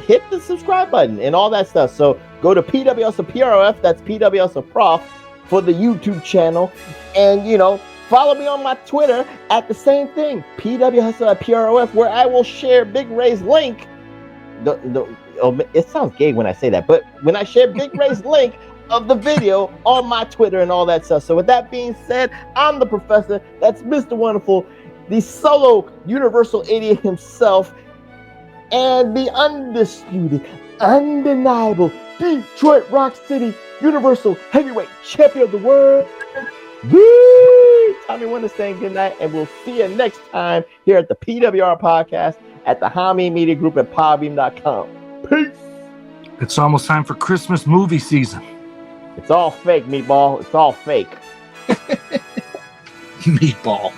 hit the subscribe button and all that stuff. So go to PWS PROF, that's PWS Prof, for the YouTube channel. And follow me on my Twitter at the same thing, PWS PROF, where I will share Big Ray's link. It sounds gay when I say that, but when I share Big Ray's link of the video on my Twitter and all that stuff. So with that being said, I'm the professor. That's Mr. Wonderful, the solo universal idiot himself, and the undisputed, undeniable Detroit Rock City Universal Heavyweight Champion of the world. Woo! Tommy Wonder saying good night, and we'll see you next time here at the PWR podcast at the Hameen Media Group at podbeam.com. Peace. It's almost time for Christmas movie season. It's all fake, Meatball. It's all fake. Meatball.